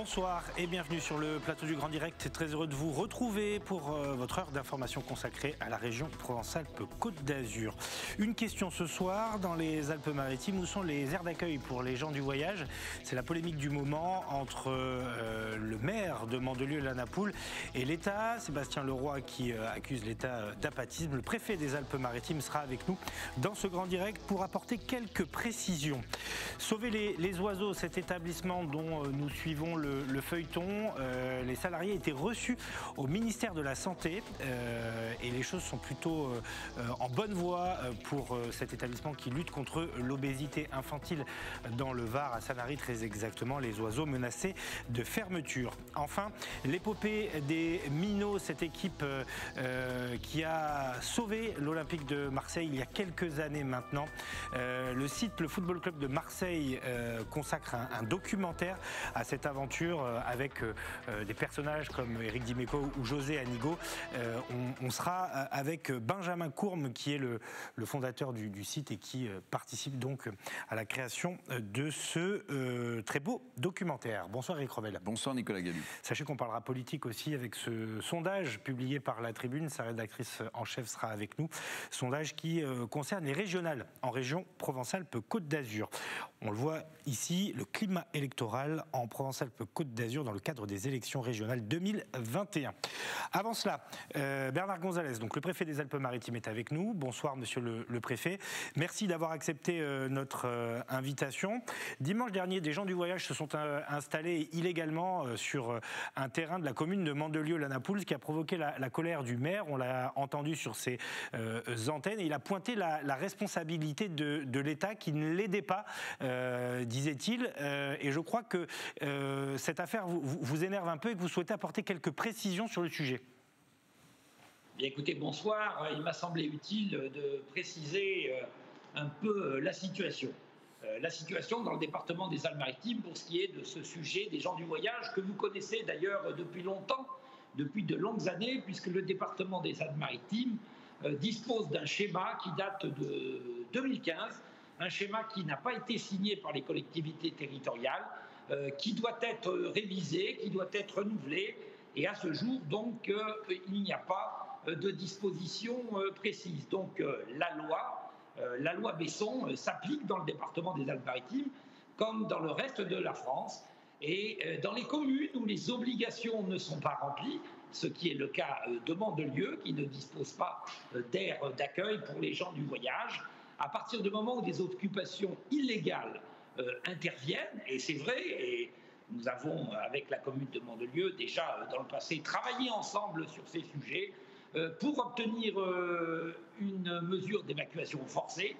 Bonsoir et bienvenue sur le plateau du Grand Direct. Très heureux de vous retrouver pour votre heure d'information consacrée à la région Provence-Alpes-Côte d'Azur. Une question ce soir, dans les Alpes-Maritimes, où sont les aires d'accueil pour les gens du voyage? C'est la polémique du moment entre le maire de Mandelieu-la-Napoule et l'État. Sébastien Leroy qui accuse l'État d'apatisme. Le préfet des Alpes-Maritimes sera avec nous dans ce Grand Direct pour apporter quelques précisions. Sauver les oiseaux, cet établissement dont nous suivons le feuilleton, les salariés étaient reçus au ministère de la Santé et les choses sont plutôt en bonne voie pour cet établissement qui lutte contre l'obésité infantile dans le Var, à Sanary très exactement, les oiseaux menacés de fermeture. Enfin, l'épopée des Minots, cette équipe qui a sauvé l'Olympique de Marseille il y a quelques années maintenant. Le Football Club de Marseille consacre un documentaire à cette aventure avec des personnages comme Éric Dimeco ou José Anigo. On sera avec Benjamin Courme qui est le fondateur du site et qui participe donc à la création de ce très beau documentaire. Bonsoir Éric Revel. Bonsoir Nicolas Galu. Sachez qu'on parlera politique aussi avec ce sondage publié par La Tribune. Sa rédactrice en chef sera avec nous. Sondage qui concerne les régionales en région Provence-Alpes-Côte d'Azur. On le voit ici, le climat électoral en Provence-Alpes-Côte d'Azur dans le cadre des élections régionales 2021. Avant cela, Bernard Gonzalez, donc le préfet des Alpes-Maritimes, est avec nous. Bonsoir monsieur le préfet. Merci d'avoir accepté notre invitation. Dimanche dernier, des gens du voyage se sont installés illégalement sur un terrain de la commune de Mandelieu-la-Napoule, ce qui a provoqué la colère du maire. On l'a entendu sur ses antennes et il a pointé la responsabilité de l'État qui ne l'aidait pas, disait-il. Et je crois que cette affaire vous énerve un peu et que vous souhaitez apporter quelques précisions sur le sujet. Bien, écoutez, bonsoir. Il m'a semblé utile de préciser un peu la situation. La situation dans le département des Alpes-Maritimes pour ce qui est de ce sujet des gens du voyage que vous connaissez d'ailleurs depuis longtemps, depuis de longues années, puisque le département des Alpes-Maritimes dispose d'un schéma qui date de 2015, un schéma qui n'a pas été signé par les collectivités territoriales, qui doit être révisé, qui doit être renouvelé. Et à ce jour, donc, il n'y a pas de disposition précise. Donc, la loi Besson s'applique dans le département des Alpes-Maritimes comme dans le reste de la France. Et dans les communes où les obligations ne sont pas remplies, ce qui est le cas de Mandelieu, qui ne dispose pas d'aires d'accueil pour les gens du voyage, à partir du moment où des occupations illégales interviennent, et c'est vrai, et nous avons, avec la commune de Mandelieu, déjà dans le passé, travaillé ensemble sur ces sujets pour obtenir une mesure d'évacuation forcée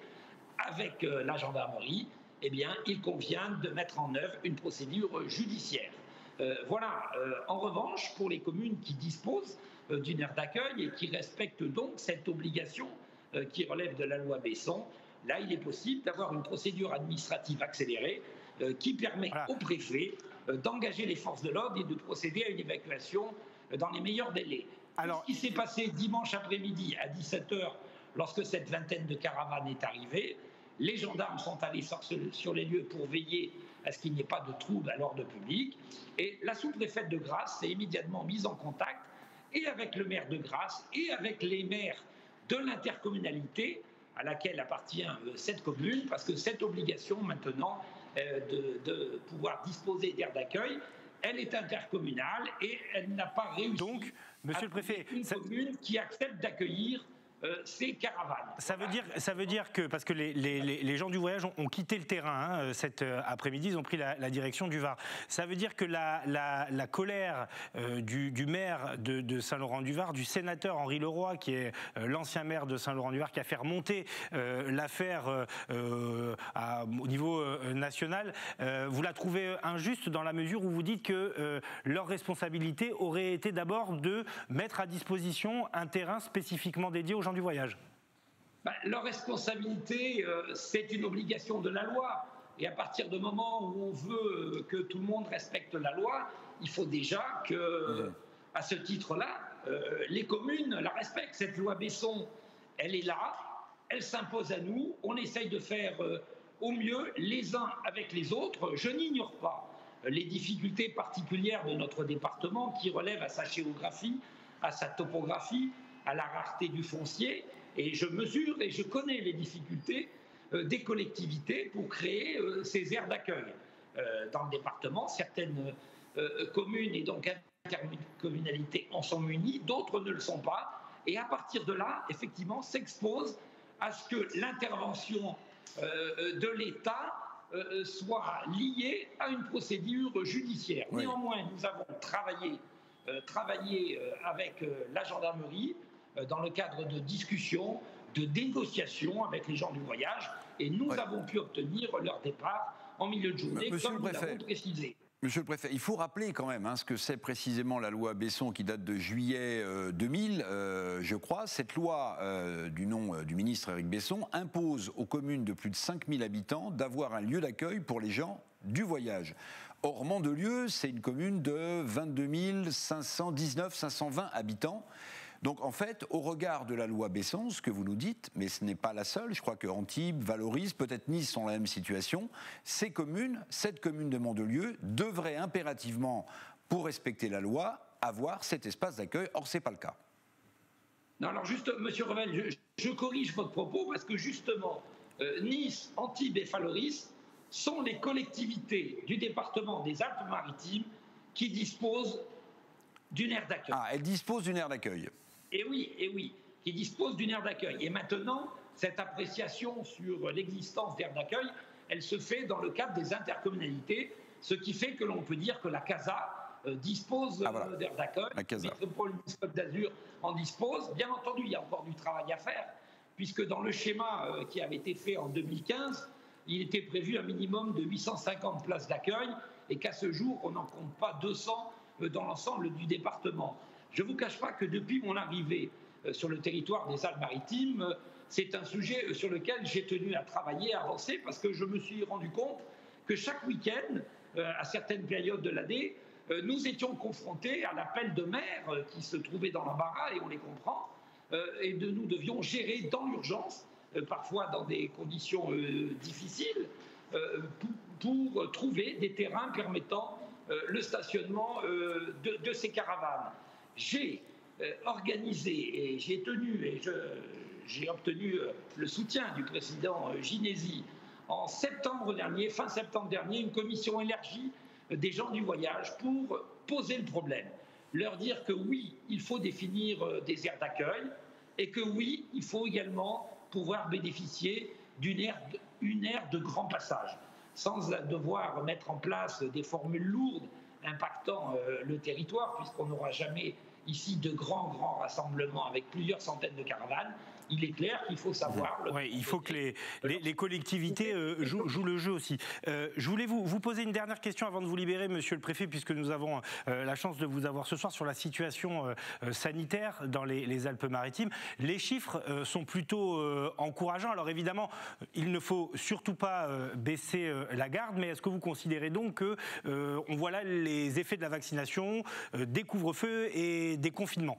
avec la gendarmerie. Eh bien, il convient de mettre en œuvre une procédure judiciaire. Voilà. En revanche, pour les communes qui disposent d'une aire d'accueil et qui respectent donc cette obligation qui relève de la loi Besson, là, il est possible d'avoir une procédure administrative accélérée qui permet au préfet d'engager les forces de l'ordre et de procéder à une évacuation dans les meilleurs délais. Alors, ce qui s'est passé dimanche après-midi à 17h, lorsque cette vingtaine de caravanes est arrivée, les gendarmes sont allés sur les lieux pour veiller à ce qu'il n'y ait pas de troubles à l'ordre public. Et la sous-préfète de Grasse s'est immédiatement mise en contact et avec le maire de Grasse et avec les maires de l'intercommunalité à laquelle appartient cette commune, parce que cette obligation maintenant de pouvoir disposer d'aires d'accueil, elle est intercommunale et elle n'a pas réussi. Donc, monsieur le préfet, une commune qui accepte d'accueillir ces caravanes. Ça veut dire que, parce que les gens du voyage ont quitté le terrain cet après-midi, ils ont pris la direction du Var. Ça veut dire que la colère du maire de Saint-Laurent-du-Var, du sénateur Henri Leroy, qui est l'ancien maire de Saint-Laurent-du-Var, qui a fait remonter l'affaire au niveau national, vous la trouvez injuste dans la mesure où vous dites que leur responsabilité aurait été d'abord de mettre à disposition un terrain spécifiquement dédié aux gens du voyage? Leur responsabilité, c'est une obligation de la loi. Et à partir du moment où on veut que tout le monde respecte la loi, il faut déjà que, à ce titre-là, les communes la respectent. Cette loi Besson, elle est là, elle s'impose à nous. On essaye de faire au mieux les uns avec les autres. Je n'ignore pas les difficultés particulières de notre département qui relèvent à sa géographie, à sa topographie, à la rareté du foncier. Et je mesure et je connais les difficultés des collectivités pour créer ces aires d'accueil. Dans le département, certaines communes et donc intercommunalités en sont munies, d'autres ne le sont pas. Et à partir de là, effectivement, s'expose à ce que l'intervention de l'État soit liée à une procédure judiciaire. Oui. Néanmoins, nous avons travaillé avec la gendarmerie dans le cadre de discussions, de négociations avec les gens du voyage, et nous avons pu obtenir leur départ en milieu de journée, comme nous l'avons précisé. Monsieur le préfet, il faut rappeler quand même ce que c'est précisément la loi Besson qui date de juillet 2000, je crois. Cette loi, du nom du ministre Éric Besson, impose aux communes de plus de 5000 habitants d'avoir un lieu d'accueil pour les gens du voyage. Or, Mandelieu, c'est une commune de 22 520 habitants. Donc en fait, au regard de la loi Besson, ce que vous nous dites, mais ce n'est pas la seule, je crois que Antibes, Valoris, peut-être Nice sont dans la même situation, cette commune de Mandelieu devrait impérativement, pour respecter la loi, avoir cet espace d'accueil. Or, ce n'est pas le cas. Non, alors juste, monsieur Revel, je corrige votre propos parce que justement, Nice, Antibes et Valoris sont les collectivités du département des Alpes-Maritimes qui disposent d'une aire d'accueil. Ah, elles disposent d'une aire d'accueil. Et oui, qui dispose d'une aire d'accueil. Et maintenant, cette appréciation sur l'existence d'aires d'accueil, elle se fait dans le cadre des intercommunalités, ce qui fait que l'on peut dire que la CASA dispose d'aires d'accueil, la métropole Côte d'Azur en dispose. Bien entendu, il y a encore du travail à faire, puisque dans le schéma qui avait été fait en 2015, il était prévu un minimum de 850 places d'accueil, et qu'à ce jour, on n'en compte pas 200 dans l'ensemble du département. Je ne vous cache pas que depuis mon arrivée sur le territoire des Alpes-Maritimes, c'est un sujet sur lequel j'ai tenu à travailler, à avancer, parce que je me suis rendu compte que chaque week-end, à certaines périodes de l'année, nous étions confrontés à l'appel de maires qui se trouvaient dans l'embarras, et on les comprend, et nous devions gérer dans l'urgence, parfois dans des conditions difficiles, pour trouver des terrains permettant le stationnement de ces caravanes. J'ai organisé et j'ai tenu et j'ai obtenu le soutien du président Ginesy en septembre dernier, fin septembre dernier, une commission élargie des gens du voyage pour poser le problème, leur dire que oui, il faut définir des aires d'accueil et que oui, il faut également pouvoir bénéficier d'une aire de grand passage, sans devoir mettre en place des formules lourdes impactant le territoire, puisqu'on n'aura jamais ici de grands rassemblements avec plusieurs centaines de caravanes. Il est clair qu'il faut savoir... Oui, il faut que les collectivités jouent le jeu aussi. Je voulais vous poser une dernière question avant de vous libérer, monsieur le préfet, puisque nous avons la chance de vous avoir ce soir sur la situation sanitaire dans les Alpes-Maritimes. Les chiffres sont plutôt encourageants. Alors évidemment, il ne faut surtout pas baisser la garde, mais est-ce que vous considérez donc que on voit là les effets de la vaccination, des couvre-feux et des confinements?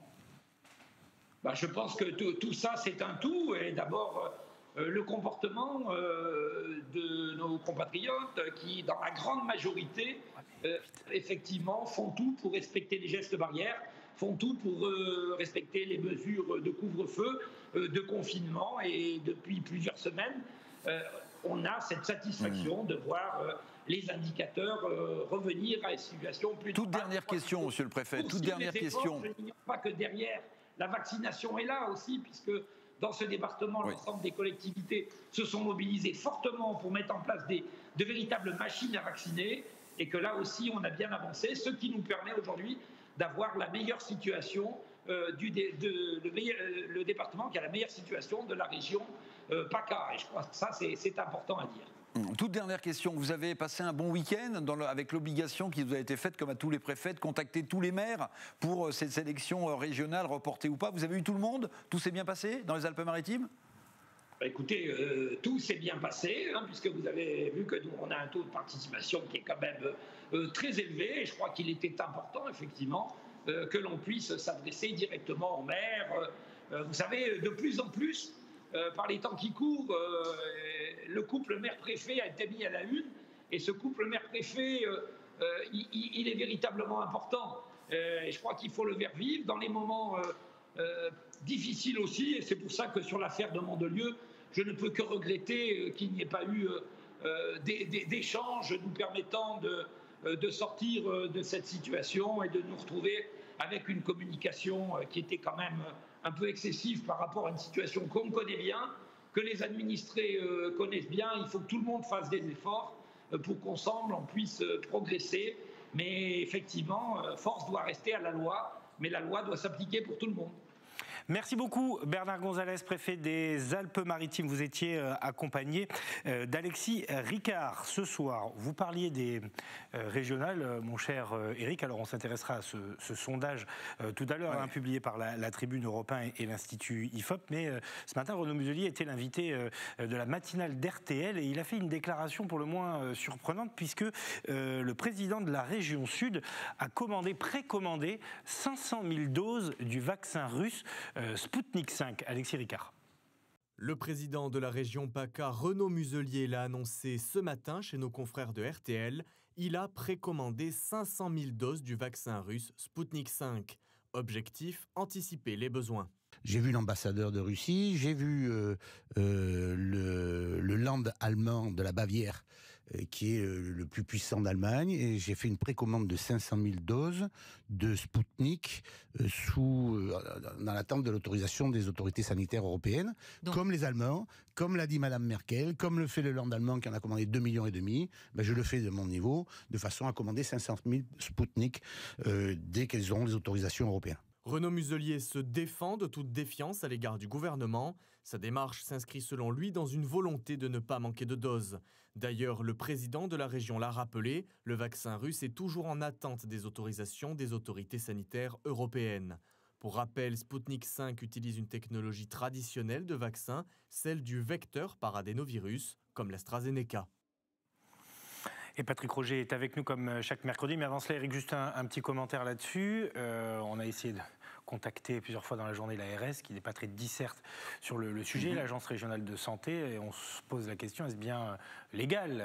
Je pense que tout ça, c'est un tout. Et d'abord, le comportement de nos compatriotes qui, dans la grande majorité, effectivement, font tout pour respecter les gestes barrières, font tout pour respecter les mesures de couvre-feu, de confinement. Et depuis plusieurs semaines, on a cette satisfaction de voir les indicateurs revenir à une situation plus... Toute dernière question, monsieur le préfet, toute dernière question. Je n'ignore pas que derrière... La vaccination est là aussi, puisque dans ce département, l'ensemble des collectivités se sont mobilisées fortement pour mettre en place de véritables machines à vacciner, et que là aussi, on a bien avancé, ce qui nous permet aujourd'hui d'avoir la meilleure situation, le département qui a la meilleure situation de la région PACA. Et je crois que ça, c'est important à dire. Toute dernière question, vous avez passé un bon week-end avec l'obligation qui vous a été faite, comme à tous les préfets, de contacter tous les maires pour cette sélection régionale reportée ou pas. Vous avez eu tout le monde? Tout s'est bien passé dans les Alpes-Maritimes? Écoutez, tout s'est bien passé, puisque vous avez vu que nous, on a un taux de participation qui est quand même très élevé, et je crois qu'il était important, effectivement, que l'on puisse s'adresser directement aux maires. Vous savez, de plus en plus, par les temps qui courent, le couple maire-préfet a été mis à la une, et ce couple maire-préfet il est véritablement important. Et je crois qu'il faut le faire vivre dans les moments difficiles aussi. Et c'est pour ça que sur l'affaire de Mandelieu, je ne peux que regretter qu'il n'y ait pas eu d'échanges nous permettant de sortir de cette situation et de nous retrouver avec une communication qui était quand même un peu excessive par rapport à une situation qu'on connaît bien, que les administrés connaissent bien. Il faut que tout le monde fasse des efforts pour qu'ensemble on puisse progresser. Mais effectivement, force doit rester à la loi, mais la loi doit s'appliquer pour tout le monde. Merci beaucoup Bernard Gonzalez, préfet des Alpes-Maritimes. Vous étiez accompagné d'Alexis Ricard ce soir. Vous parliez des régionales, mon cher Éric. Alors on s'intéressera à ce sondage tout à l'heure, publié par la Tribune Europain et l'Institut IFOP. Mais ce matin, Renaud Muselier était l'invité de la matinale d'RTL et il a fait une déclaration pour le moins surprenante puisque le président de la région Sud a précommandé 500 000 doses du vaccin russe Sputnik 5. Alexis Ricard. Le président de la région PACA, Renaud Muselier, l'a annoncé ce matin chez nos confrères de RTL. Il a précommandé 500 000 doses du vaccin russe Sputnik 5. Objectif, anticiper les besoins. J'ai vu l'ambassadeur de Russie, j'ai vu le Land allemand de la Bavière, qui est le plus puissant d'Allemagne, et j'ai fait une précommande de 500 000 doses de Sputnik dans l'attente de l'autorisation des autorités sanitaires européennes, comme les Allemands, comme l'a dit Madame Merkel, comme le fait le Land allemand qui en a commandé 2,5 millions, je le fais de mon niveau, de façon à commander 500 000 Sputnik dès qu'elles auront les autorisations européennes. Renaud Muselier se défend de toute défiance à l'égard du gouvernement. Sa démarche s'inscrit selon lui dans une volonté de ne pas manquer de doses. D'ailleurs, le président de la région l'a rappelé, le vaccin russe est toujours en attente des autorisations des autorités sanitaires européennes. Pour rappel, Sputnik 5 utilise une technologie traditionnelle de vaccin, celle du vecteur par adénovirus, comme l'AstraZeneca. Et Patrick Roger est avec nous comme chaque mercredi. Mais avant cela, Eric, juste un petit commentaire là-dessus. On a essayé de contacter plusieurs fois dans la journée l'ARS, qui n'est pas très disserte sur le sujet, l'Agence régionale de santé. Et on se pose la question, est-ce bien légal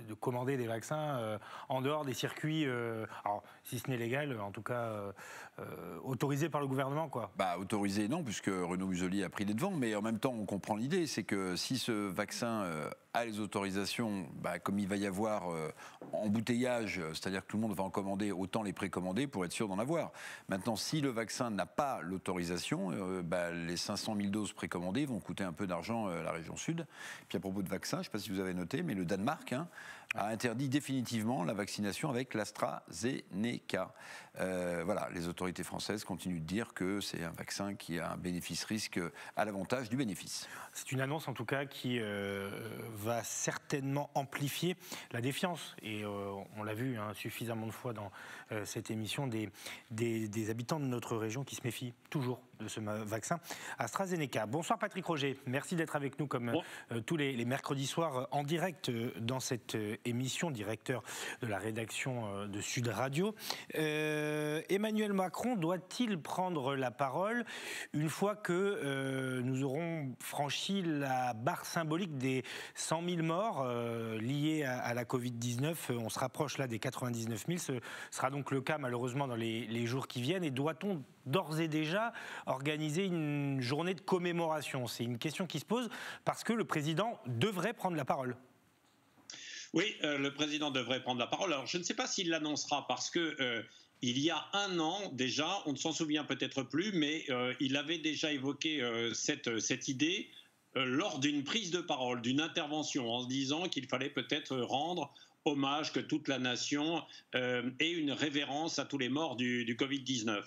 de commander des vaccins en dehors des circuits, alors si ce n'est légal, en tout cas autorisé par le gouvernement, quoi. Autorisé, non, puisque Renaud Muselier a pris les devants. Mais en même temps, on comprend l'idée, c'est que si ce vaccin a les autorisations, comme il va y avoir embouteillage, c'est-à-dire que tout le monde va en commander, autant les précommander pour être sûr d'en avoir. Maintenant, si le vaccin n'a pas l'autorisation, les 500 000 doses précommandées vont coûter un peu d'argent à la région Sud. Puis à propos de vaccins, je ne sais pas si vous avez noté, mais le Danemark a interdit définitivement la vaccination avec l'AstraZeneca. Les autorités françaises continuent de dire que c'est un vaccin qui a un bénéfice-risque à l'avantage du bénéfice. C'est une annonce en tout cas qui va certainement amplifier la défiance. Et on l'a vu suffisamment de fois dans cette émission, des habitants de notre région qui se méfient toujours de ce vaccin AstraZeneca. Bonsoir Patrick Roger, merci d'être avec nous comme tous les mercredis soirs en direct dans cette émission, directeur de la rédaction de Sud Radio. Emmanuel Macron doit-il prendre la parole une fois que nous aurons franchi la barre symbolique des 100 000 morts liés à la Covid-19? On se rapproche là des 99 000. Ce sera donc le cas malheureusement dans les jours qui viennent. Et doit-on d'ores et déjà organiser une journée de commémoration? C'est une question qui se pose parce que le président devrait prendre la parole. Oui, le président devrait prendre la parole. Alors, je ne sais pas s'il l'annoncera parce que il y a un an déjà, on ne s'en souvient peut-être plus, mais il avait déjà évoqué cette idée lors d'une prise de parole, d'une intervention, en se disant qu'il fallait peut-être rendre hommage, que toute la nation ait une révérence à tous les morts du Covid-19.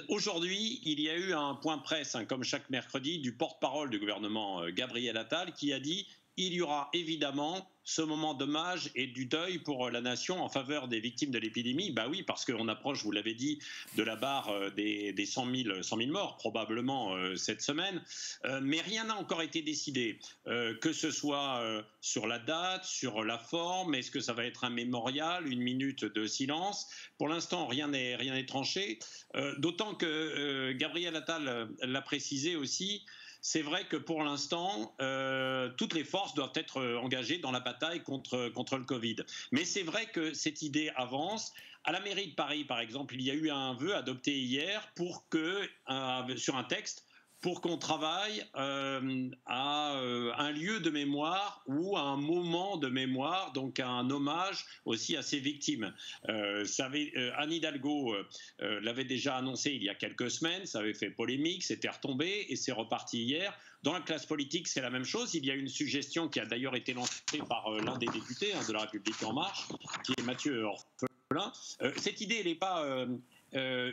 Aujourd'hui, il y a eu un point presse, comme chaque mercredi, du porte-parole du gouvernement, Gabriel Attal, qui a dit « Il y aura évidemment ce moment d'hommage et du deuil pour la nation en faveur des victimes de l'épidémie ». Oui, parce qu'on approche, vous l'avez dit, de la barre des 100 000 morts, probablement cette semaine. Mais rien n'a encore été décidé, que ce soit sur la date, sur la forme. Est-ce que ça va être un mémorial, une minute de silence? Pour l'instant, rien n'est tranché. D'autant que Gabriel Attal l'a précisé aussi, c'est vrai que pour l'instant, toutes les forces doivent être engagées dans la bataille contre le Covid. Mais c'est vrai que cette idée avance. À la mairie de Paris, par exemple, il y a eu un vœu adopté hier sur un texte pour qu'on travaille à un lieu de mémoire ou à un moment de mémoire, donc à un hommage aussi à ces victimes. Anne Hidalgo l'avait déjà annoncé il y a quelques semaines, ça avait fait polémique, c'était retombé et c'est reparti hier. Dans la classe politique, c'est la même chose. Il y a une suggestion qui a d'ailleurs été lancée par l'un des députés de la République En Marche, qui est Mathieu Orphelin. Cette idée, elle n'est pas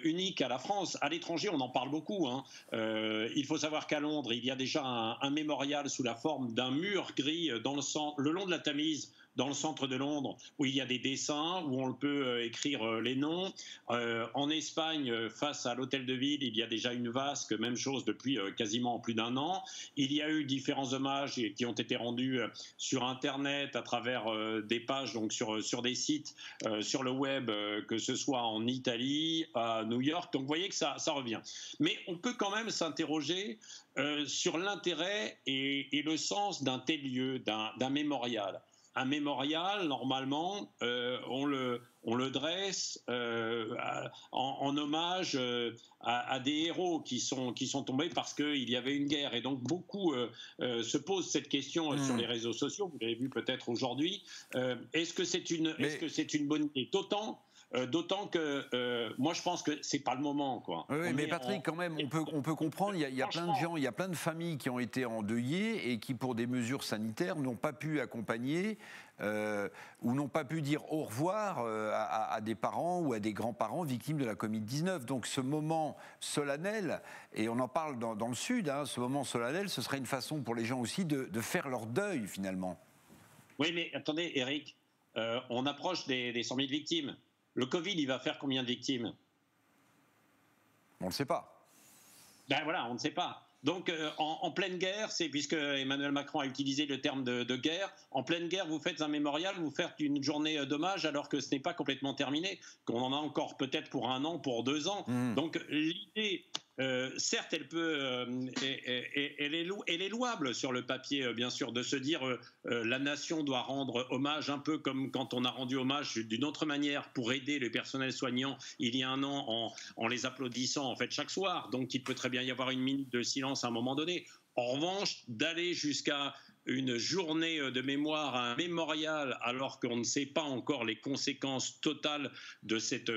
unique à la France. À l'étranger, on en parle beaucoup. Il faut savoir qu'à Londres, il y a déjà un mémorial sous la forme d'un mur gris le long de la Tamise, dans le centre de Londres, où il y a des dessins, où on peut écrire les noms. En Espagne, face à l'hôtel de ville, il y a déjà une vasque, même chose depuis quasiment plus d'un an. Il y a eu différents hommages qui ont été rendus sur Internet à travers des pages, donc sur des sites, sur le web, que ce soit en Italie, à New York. Donc vous voyez que ça revient. Mais on peut quand même s'interroger sur l'intérêt et le sens d'un tel lieu, d'un mémorial. Un mémorial, normalement, on le dresse en hommage à des héros qui sont tombés parce qu'il y avait une guerre. Et donc beaucoup se posent cette question sur les réseaux sociaux. Vous l'avez vu peut-être aujourd'hui. Est-ce que c'est une bonne idée ? D'autant que moi je pense que c'est pas le moment, quoi. Oui, mais Patrick, quand même, on peut comprendre. Il y a plein de gens, il y a plein de familles qui ont été endeuillées et qui, pour des mesures sanitaires, n'ont pas pu accompagner ou n'ont pas pu dire au revoir à des parents ou à des grands-parents victimes de la Covid-19. Donc ce moment solennel, et on en parle dans le Sud, ce moment solennel, ce serait une façon pour les gens aussi de faire leur deuil finalement. Oui, mais attendez, Eric, on approche des 100 000 victimes. Le Covid, il va faire combien de victimes ? On ne le sait pas. Ben voilà, on ne sait pas. Donc, en pleine guerre, puisque Emmanuel Macron a utilisé le terme de guerre, en pleine guerre, vous faites un mémorial, vous faites une journée d'hommage alors que ce n'est pas complètement terminé, qu'on en a encore peut-être pour 1 an, pour 2 ans. Donc, l'idée, certes, elle est louable sur le papier, bien sûr, de se dire la nation doit rendre hommage, un peu comme quand on a rendu hommage d'une autre manière pour aider le personnel soignant il y a 1 an en les applaudissant en fait chaque soir. Donc il peut très bien y avoir 1 minute de silence à un moment donné. En revanche, d'aller jusqu'à une journée de mémoire, un mémorial, alors qu'on ne sait pas encore les conséquences totales de cette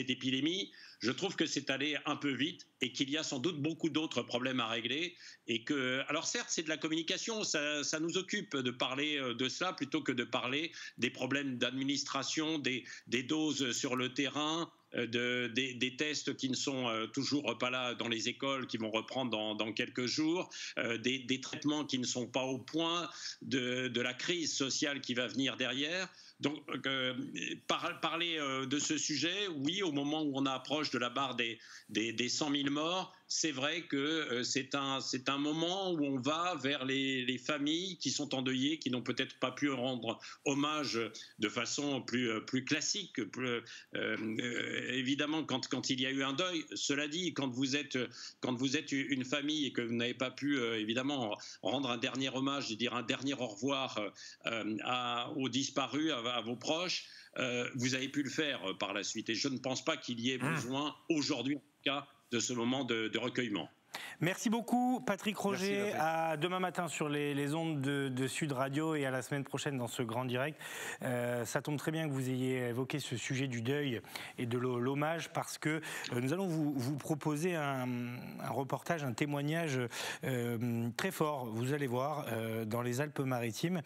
épidémie, je trouve que c'est allé un peu vite et qu'il y a sans doute beaucoup d'autres problèmes à régler. Et que, alors certes, c'est de la communication, ça nous occupe de parler de cela plutôt que de parler des problèmes d'administration, des doses sur le terrain, des tests qui ne sont toujours pas là dans les écoles, qui vont reprendre dans quelques jours, des traitements qui ne sont pas au point, de la crise sociale qui va venir derrière. Donc, parler de ce sujet, oui, au moment où on approche de la barre des 100 000 morts, c'est vrai que c'est un moment où on va vers les familles qui sont endeuillées, qui n'ont peut-être pas pu rendre hommage de façon plus classique. Évidemment, quand il y a eu un deuil, cela dit, quand vous êtes une famille et que vous n'avez pas pu, évidemment, rendre un dernier hommage, dire un dernier au revoir aux disparus, à vos proches, vous avez pu le faire par la suite. Et je ne pense pas qu'il y ait besoin, aujourd'hui en tout cas, de ce moment de recueillement. Merci beaucoup Patrick Roger. À demain matin sur les ondes de Sud Radio et à la semaine prochaine dans ce grand direct. Ça tombe très bien que vous ayez évoqué ce sujet du deuil et de l'hommage parce que nous allons vous proposer un reportage, un témoignage très fort. Vous allez voir dans les Alpes-Maritimes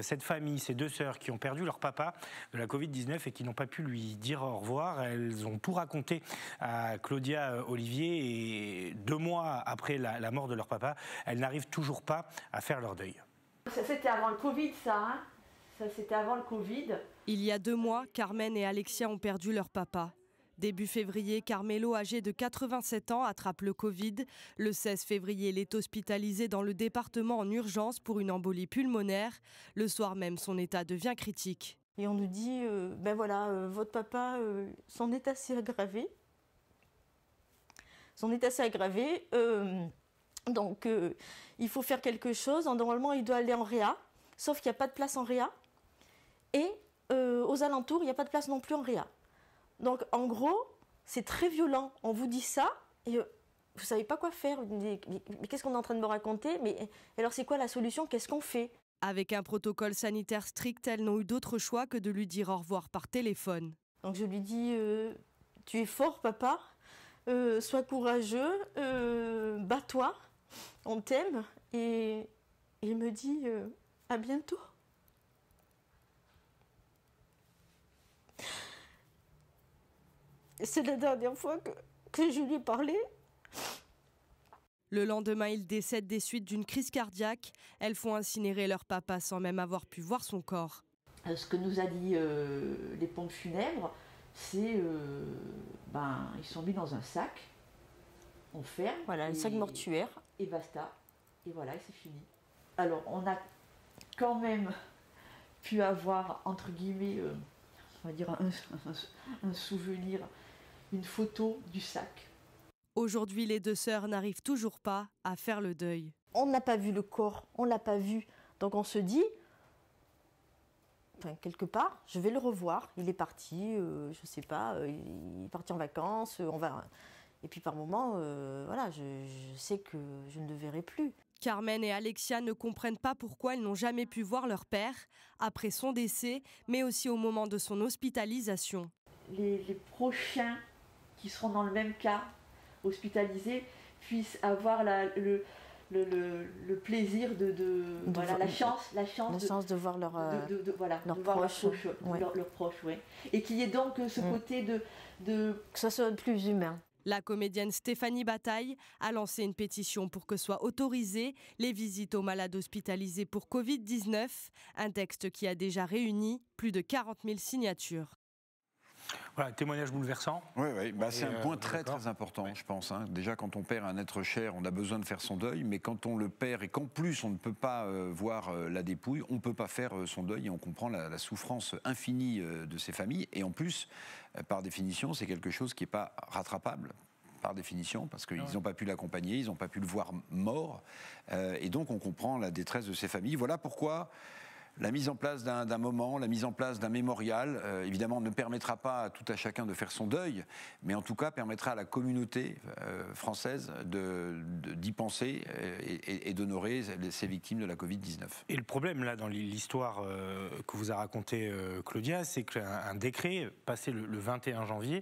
cette famille, ces 2 sœurs qui ont perdu leur papa de la Covid-19 et qui n'ont pas pu lui dire au revoir. Elles ont tout raconté à Claudia Olivier et 2 mois après la mort de leur papa, elles n'arrivent toujours pas à faire leur deuil. Ça, c'était avant le Covid, ça. Ça, c'était avant le Covid. Il y a 2 mois, Carmen et Alexia ont perdu leur papa. Début février, Carmelo, âgé de 87 ans, attrape le Covid. Le 16 février, il est hospitalisé dans le département en urgence pour une embolie pulmonaire. Le soir même, son état devient critique. Et on nous dit, ben voilà, votre papa, son état s'est aggravé. Son état s'est aggravé. Donc il faut faire quelque chose. Normalement, il doit aller en réa, sauf qu'il n'y a pas de place en réa. Et aux alentours, il n'y a pas de place non plus en réa. Donc en gros, c'est très violent. On vous dit ça et vous ne savez pas quoi faire. Vous dites, mais qu'est-ce qu'on est en train de me raconter? Mais alors c'est quoi la solution? Qu'est-ce qu'on fait? Avec un protocole sanitaire strict, elles n'ont eu d'autre choix que de lui dire au revoir par téléphone. Donc je lui dis, tu es fort papa, sois courageux, bats-toi, on t'aime. Et il me dit, à bientôt. C'est la dernière fois que je lui ai parlé. Le lendemain, il décède des suites d'une crise cardiaque. Elles font incinérer leur papa sans même avoir pu voir son corps. Ce que nous a dit les pompes funèbres, c'est ils sont mis dans un sac, on ferme. Voilà, un sac mortuaire. Et basta. Et voilà, et c'est fini. Alors, on a quand même pu avoir, entre guillemets, on va dire un souvenir, une photo du sac. Aujourd'hui, les deux sœurs n'arrivent toujours pas à faire le deuil. On n'a pas vu le corps, on ne l'a pas vu. Donc on se dit, quelque part, je vais le revoir. Il est parti, je ne sais pas, il est parti en vacances, Et puis par moment, je sais que je ne le verrai plus. Carmen et Alexia ne comprennent pas pourquoi elles n'ont jamais pu voir leur père après son décès, mais aussi au moment de son hospitalisation. Les prochains qui seront dans le même cas, hospitalisés, puissent avoir le plaisir la chance de voir leurs proches. Leurs proches, ouais. Et qu'il y ait donc ce côté que ça soit plus humain. La comédienne Stéphanie Bataille a lancé une pétition pour que soient autorisées les visites aux malades hospitalisés pour Covid-19, un texte qui a déjà réuni plus de 40 000 signatures. Voilà, témoignage bouleversant. Oui, c'est un point très important, je pense. Déjà, quand on perd un être cher, on a besoin de faire son deuil, mais quand on le perd et qu'en plus on ne peut pas voir la dépouille, on ne peut pas faire son deuil et on comprend la souffrance infinie de ces familles. Et en plus, par définition, c'est quelque chose qui n'est pas rattrapable. Par définition, parce qu'ils n'ont pas pu l'accompagner, ils n'ont pas pu le voir mort. Et donc, on comprend la détresse de ces familles. Voilà pourquoi la mise en place d'un moment, la mise en place d'un mémorial, évidemment, ne permettra pas à tout à chacun de faire son deuil, mais en tout cas permettra à la communauté française d'y penser et d'honorer ces victimes de la Covid-19. Et le problème, là, dans l'histoire que vous a racontée Claudia, c'est qu'un décret, passé le 21 janvier,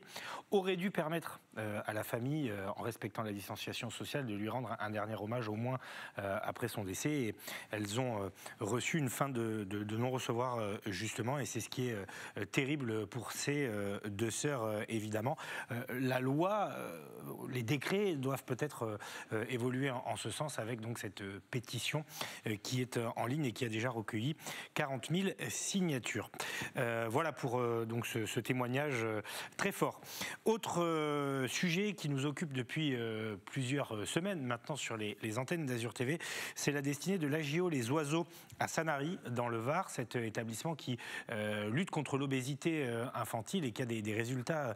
aurait dû permettre à la famille, en respectant la distanciation sociale, de lui rendre un dernier hommage, au moins après son décès. Et elles ont reçu une fin de non-recevoir, justement, et c'est ce qui est terrible pour ces deux sœurs, évidemment. La loi, les décrets doivent peut-être évoluer en ce sens, avec donc cette pétition qui est en ligne et qui a déjà recueilli 40 000 signatures. Voilà pour donc ce témoignage très fort. Autre sujet qui nous occupe depuis plusieurs semaines maintenant sur les antennes d'Azur TV, c'est la destinée de l'AJO Les Oiseaux à Sanary, dans le Var, cet établissement qui lutte contre l'obésité infantile et qui a des résultats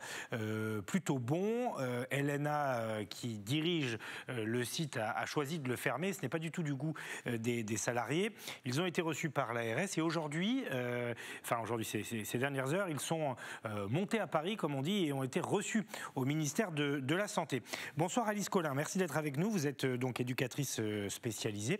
plutôt bons. Elena, qui dirige le site, a choisi de le fermer. Ce n'est pas du tout du goût des salariés. Ils ont été reçus par l'ARS et aujourd'hui, ces dernières heures, ils sont montés à Paris, comme on dit, et ont été reçus au ministère de la Santé. Bonsoir Alice Collin, merci d'être avec nous. Vous êtes donc éducatrice spécialisée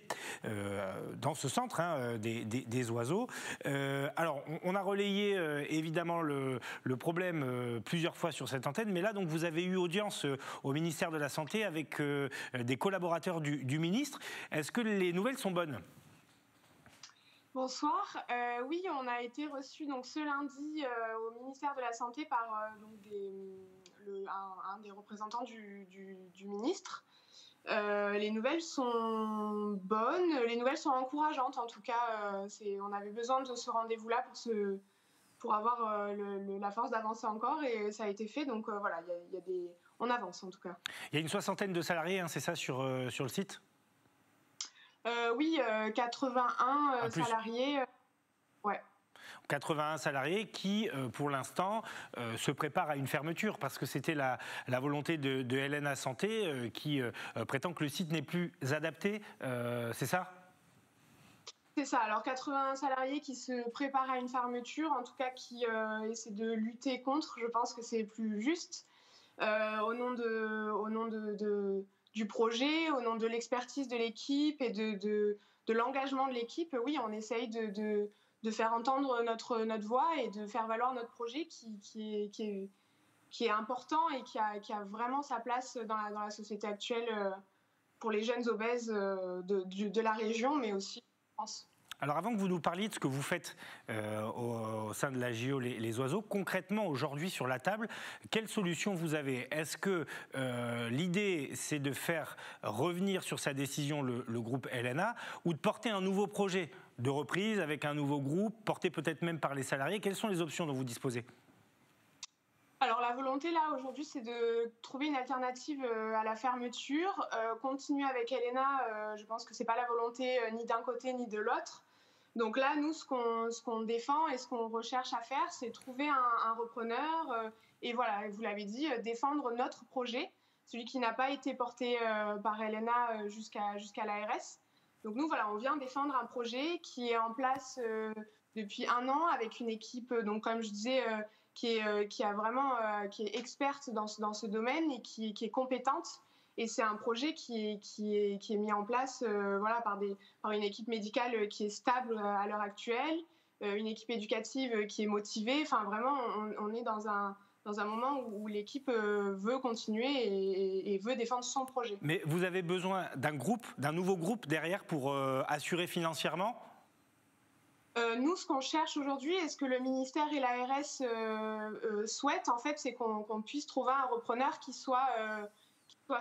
dans ce centre des oiseaux. Alors, on a relayé évidemment le problème plusieurs fois sur cette antenne, mais là, donc, vous avez eu audience au ministère de la Santé avec des collaborateurs du ministre. Est-ce que les nouvelles sont bonnes ? Bonsoir. Oui, on a été reçus donc ce lundi au ministère de la Santé par un des représentants du ministre. Les nouvelles sont bonnes, les nouvelles sont encourageantes en tout cas. On avait besoin de ce rendez-vous-là pour avoir la force d'avancer encore et ça a été fait. Donc voilà, on avance en tout cas. Il y a une 60aine de salariés, c'est ça, sur le site ? Oui, 81 salariés. Ouais. 81 salariés qui, pour l'instant, se préparent à une fermeture parce que c'était la volonté de LNA Santé qui prétend que le site n'est plus adapté. C'est ça ? C'est ça. Alors 81 salariés qui se préparent à une fermeture, en tout cas qui essaient de lutter contre, je pense que c'est plus juste, au nom du projet, au nom de l'expertise de l'équipe et de l'engagement de l'équipe. Oui, on essaye de faire entendre notre voix et de faire valoir notre projet qui est important et qui a vraiment sa place dans la société actuelle pour les jeunes obèses de la région, mais aussi en France. Alors avant que vous nous parliez de ce que vous faites au sein de la JO les oiseaux, concrètement aujourd'hui sur la table, quelle solution vous avez ? Est-ce que l'idée c'est de faire revenir sur sa décision le groupe LNA ou de porter un nouveau projet de reprise avec un nouveau groupe, porté peut-être même par les salariés ? Quelles sont les options dont vous disposez ? Alors la volonté là aujourd'hui c'est de trouver une alternative à la fermeture, continuer avec LNA, je pense que c'est pas la volonté ni d'un côté ni de l'autre. Donc là nous ce qu'on défend et ce qu'on recherche à faire c'est trouver un repreneur et voilà, vous l'avez dit, défendre notre projet, celui qui n'a pas été porté par LNA jusqu'à l'ARS. Donc nous voilà, on vient défendre un projet qui est en place depuis 1 an avec une équipe, donc comme je disais, qui est experte dans ce domaine et qui est compétente. Et c'est un projet qui est mis en place par une équipe médicale qui est stable à l'heure actuelle, une équipe éducative qui est motivée. Enfin, vraiment, on est dans un moment où l'équipe veut continuer et veut défendre son projet. Mais vous avez besoin d'un nouveau groupe derrière pour assurer financièrement ? Nous, ce qu'on cherche aujourd'hui et ce que le ministère et l'ARS souhaitent, en fait, c'est qu'on puisse trouver un repreneur qui soit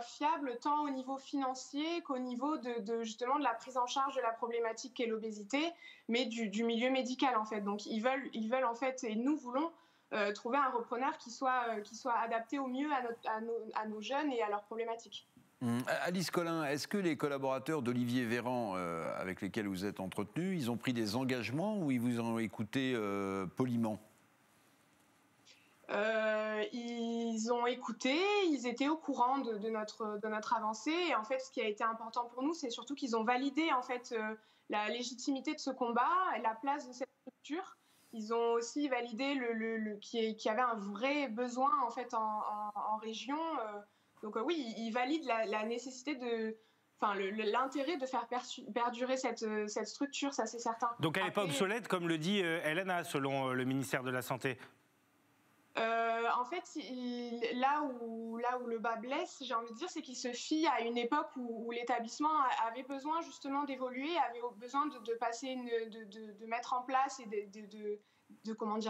fiable tant au niveau financier qu'au niveau justement de la prise en charge de la problématique qu'est l'obésité, mais du milieu médical, en fait. Donc, ils veulent en fait, et nous voulons trouver un repreneur qui soit adapté au mieux à nos jeunes et à leurs problématiques. Alice Collin, est-ce que les collaborateurs d'Olivier Véran avec lesquels vous êtes entretenus, ils ont pris des engagements ou ils vous ont écouté poliment ? Ils ont écouté, ils étaient au courant de notre avancée. Et en fait, ce qui a été important pour nous, c'est surtout qu'ils ont validé en fait la légitimité de ce combat et la place de cette structure. Ils ont aussi validé qu'il y avait un vrai besoin en fait en région. Donc oui, ils valident la nécessité l'intérêt de faire perdurer cette structure, ça c'est certain. Donc elle n'est pas obsolète, comme le dit LNA, selon le ministère de la Santé ? En fait, là où le bas blesse, j'ai envie de dire, c'est qu'il se fie à une époque où l'établissement avait besoin justement d'évoluer, avait besoin de passer, de mettre en place et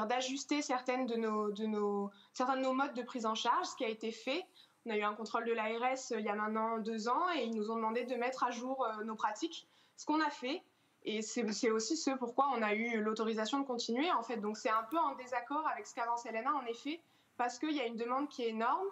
d'ajuster certains de nos modes de prise en charge, ce qui a été fait. On a eu un contrôle de l'ARS il y a maintenant 2 ans et ils nous ont demandé de mettre à jour nos pratiques, ce qu'on a fait. Et c'est aussi ce pourquoi on a eu l'autorisation de continuer, en fait. Donc c'est un peu en désaccord avec ce qu'avance LNA, en effet, parce qu'il y a une demande qui est énorme,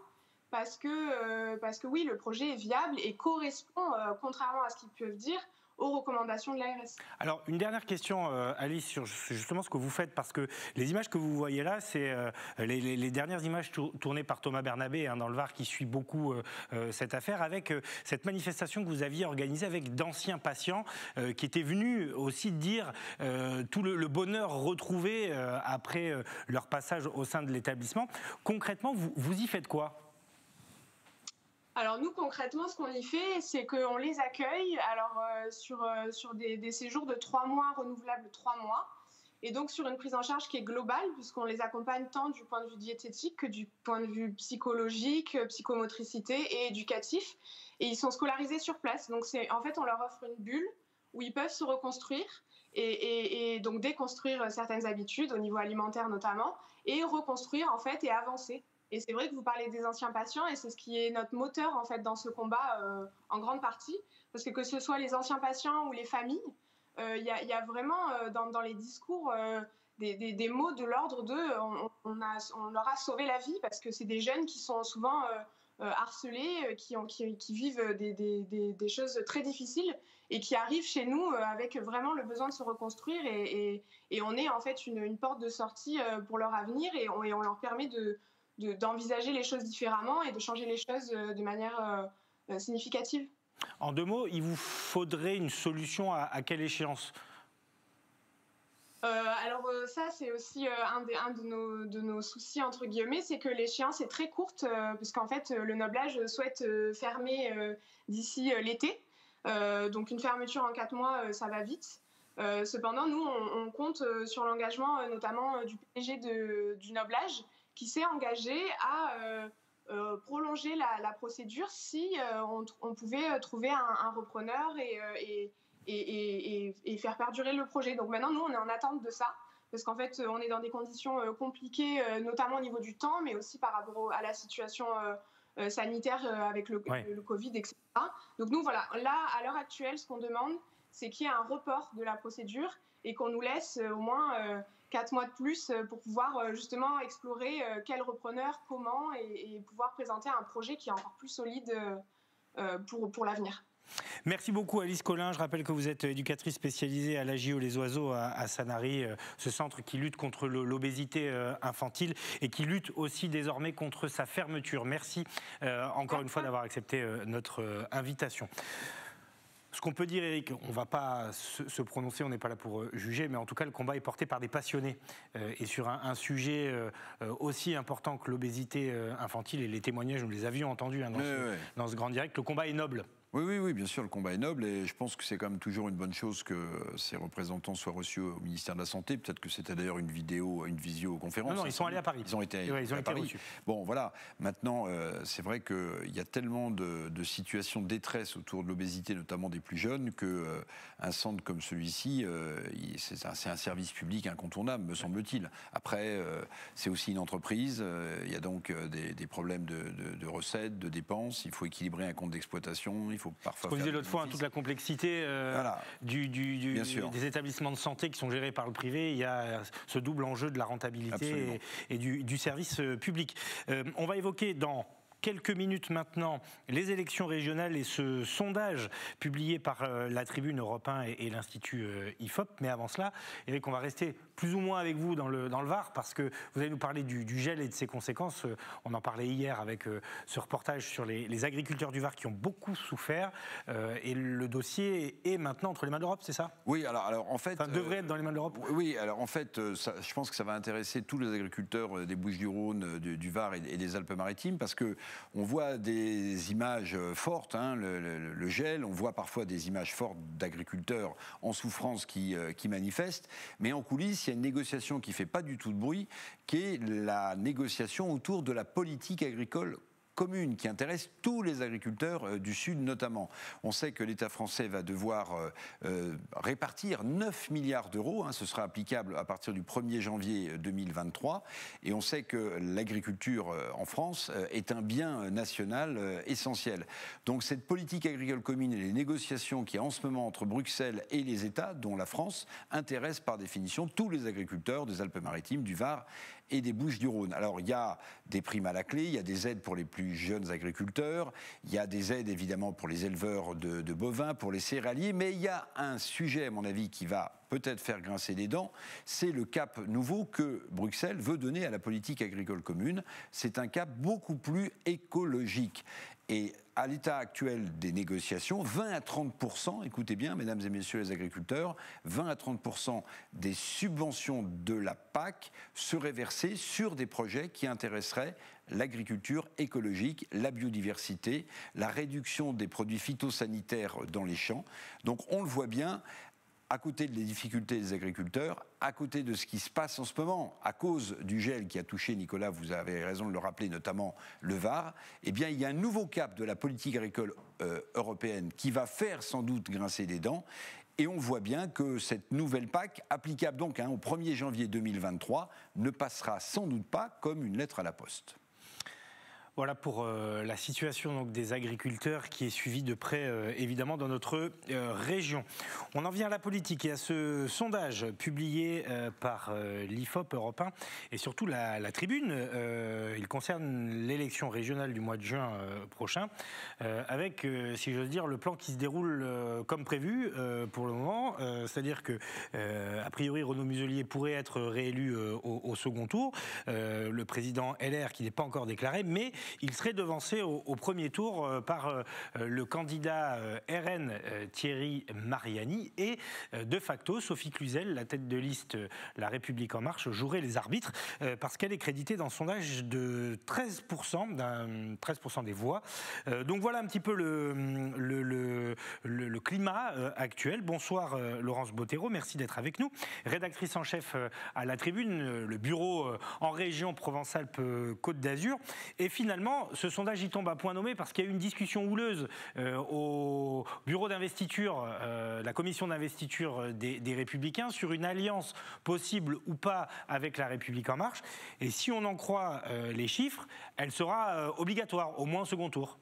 parce que oui, le projet est viable et correspond, contrairement à ce qu'ils peuvent dire, aux recommandations de l'ARS. Alors, une dernière question, Alice, sur justement ce que vous faites, parce que les images que vous voyez là, c'est les dernières images tournées par Thomas Bernabé dans le Var, qui suit beaucoup cette affaire, avec cette manifestation que vous aviez organisée avec d'anciens patients qui étaient venus aussi dire tout le bonheur retrouvé après leur passage au sein de l'établissement. Concrètement, vous y faites quoi ? Alors nous, concrètement, ce qu'on y fait, c'est qu'on les accueille sur des séjours de 3 mois, renouvelables 3 mois, et donc sur une prise en charge qui est globale, puisqu'on les accompagne tant du point de vue diététique que du point de vue psychologique, psychomotricité et éducatif, et ils sont scolarisés sur place. Donc en fait, on leur offre une bulle où ils peuvent se reconstruire et donc déconstruire certaines habitudes, au niveau alimentaire notamment, et reconstruire en fait et avancer. Et c'est vrai que vous parlez des anciens patients et c'est ce qui est notre moteur en fait dans ce combat en grande partie, parce que ce soit les anciens patients ou les familles, il y a vraiment dans les discours des mots de l'ordre de on leur a sauvé la vie, parce que c'est des jeunes qui sont souvent harcelés, qui vivent des choses très difficiles et qui arrivent chez nous avec vraiment le besoin de se reconstruire et on est en fait une porte de sortie pour leur avenir et on leur permet d'envisager les choses différemment et de changer les choses de manière significative. En 2 mots, il vous faudrait une solution à quelle échéance ? Alors ça, c'est aussi un de nos soucis, entre guillemets, c'est que l'échéance est très courte, puisqu'en fait, le Noblage souhaite fermer d'ici l'été. Donc une fermeture en 4 mois, ça va vite. Cependant, nous, on compte sur l'engagement notamment du PDG du Noblage, qui s'est engagé à prolonger la procédure si on pouvait trouver un repreneur et faire perdurer le projet. Donc maintenant, nous, on est en attente de ça, parce qu'en fait, on est dans des conditions compliquées, notamment au niveau du temps, mais aussi par rapport à la situation sanitaire avec le Covid, etc. Donc nous, voilà, là, à l'heure actuelle, ce qu'on demande, c'est qu'il y ait un report de la procédure et qu'on nous laisse au moins 4 mois de plus pour pouvoir justement explorer quel repreneur, comment, et pouvoir présenter un projet qui est encore plus solide pour l'avenir. Merci beaucoup Alice Collin. Je rappelle que vous êtes éducatrice spécialisée à l'AJO Les Oiseaux à Sanary, ce centre qui lutte contre l'obésité infantile et qui lutte aussi désormais contre sa fermeture. Merci encore une fois d'avoir accepté notre invitation. Ce qu'on peut dire, Éric, on ne va pas se prononcer, on n'est pas là pour juger, mais en tout cas, le combat est porté par des passionnés. Et sur un sujet aussi important que l'obésité infantile, et les témoignages, nous les avions entendus dans ce grand direct, le combat est noble. Oui, bien sûr, le combat est noble et je pense que c'est quand même toujours une bonne chose que ces représentants soient reçus au ministère de la Santé. Peut-être que c'était d'ailleurs une visioconférence. Non, ils sont allés à Paris. Ils ont été à Paris. Reçus. Bon, voilà. Maintenant, c'est vrai qu'il y a tellement de situations de détresse autour de l'obésité, notamment des plus jeunes, qu'un centre comme celui-ci, c'est un service public incontournable, me semble-t-il. Après, c'est aussi une entreprise. Il y a donc des problèmes de recettes, de dépenses. Il faut équilibrer un compte d'exploitation. Il faut parfois. Ce qu'on disait l'autre fois, toute la complexité des établissements de santé qui sont gérés par le privé, il y a ce double enjeu de la rentabilité et du service public. On va évoquer dans quelques minutes maintenant les élections régionales et ce sondage publié par la Tribune Europe 1 et l'Institut IFOP. Mais avant cela, Éric, on va rester plus ou moins avec vous dans le Var, parce que vous allez nous parler du gel et de ses conséquences. On en parlait hier avec ce reportage sur les agriculteurs du Var qui ont beaucoup souffert. Et le dossier est maintenant entre les mains de l'Europe, c'est ça ? Oui, alors en fait... Ça devrait être dans les mains de l'Europe ? Oui, alors en fait, je pense que ça va intéresser tous les agriculteurs des Bouches-du-Rhône, du Var et des Alpes-Maritimes, parce que on voit des images fortes, le gel, on voit parfois des images fortes d'agriculteurs en souffrance qui manifestent, mais en coulisses, il y a une négociation qui ne fait pas du tout de bruit, qui est la négociation autour de la politique agricole commune qui intéresse tous les agriculteurs du Sud notamment. On sait que l'État français va devoir répartir 9 milliards d'euros, ce sera applicable à partir du 1er janvier 2023, et on sait que l'agriculture en France est un bien national essentiel. Donc cette politique agricole commune et les négociations qu'il y a en ce moment entre Bruxelles et les États, dont la France, intéressent par définition tous les agriculteurs des Alpes-Maritimes, du Var et des Bouches-du-Rhône. Alors il y a des primes à la clé, il y a des aides pour les plus jeunes agriculteurs, il y a des aides évidemment pour les éleveurs de bovins, pour les céréaliers, mais il y a un sujet à mon avis qui va peut-être faire grincer des dents, c'est le cap nouveau que Bruxelles veut donner à la politique agricole commune. C'est un cap beaucoup plus écologique. Et à l'état actuel des négociations, 20 à 30%, écoutez bien, mesdames et messieurs les agriculteurs, 20 à 30% des subventions de la PAC seraient versées sur des projets qui intéresseraient l'agriculture écologique, la biodiversité, la réduction des produits phytosanitaires dans les champs. Donc on le voit bien, à côté des difficultés des agriculteurs, à côté de ce qui se passe en ce moment, à cause du gel qui a touché, Nicolas, vous avez raison de le rappeler, notamment le Var, eh bien, il y a un nouveau cap de la politique agricole européenne qui va faire sans doute grincer des dents. Et on voit bien que cette nouvelle PAC, applicable donc au 1er janvier 2023, ne passera sans doute pas comme une lettre à la poste. Voilà pour la situation donc, des agriculteurs qui est suivie de près évidemment dans notre région. On en vient à la politique et à ce sondage publié par l'IFOP Europe 1 et surtout la Tribune. Il concerne l'élection régionale du mois de juin prochain avec, si j'ose dire, le plan qui se déroule comme prévu pour le moment. C'est-à-dire que, a priori, Renaud Muselier pourrait être réélu au second tour. Le président LR qui n'est pas encore déclaré, mais il serait devancé au premier tour par le candidat RN Thierry Mariani et de facto Sophie Cluzel, la tête de liste La République En Marche, jouerait les arbitres parce qu'elle est créditée dans le sondage de 13% des voix. Donc voilà un petit peu le climat actuel. Bonsoir Laurence Bottero, merci d'être avec nous. Rédactrice en chef à La Tribune, le bureau en région Provence-Alpes-Côte d'Azur. Et finalement, ce sondage y tombe à point nommé parce qu'il y a eu une discussion houleuse au bureau d'investiture, la commission d'investiture des Républicains sur une alliance possible ou pas avec La République En Marche. Et si on en croit les chiffres, elle sera obligatoire, au moins au second tour.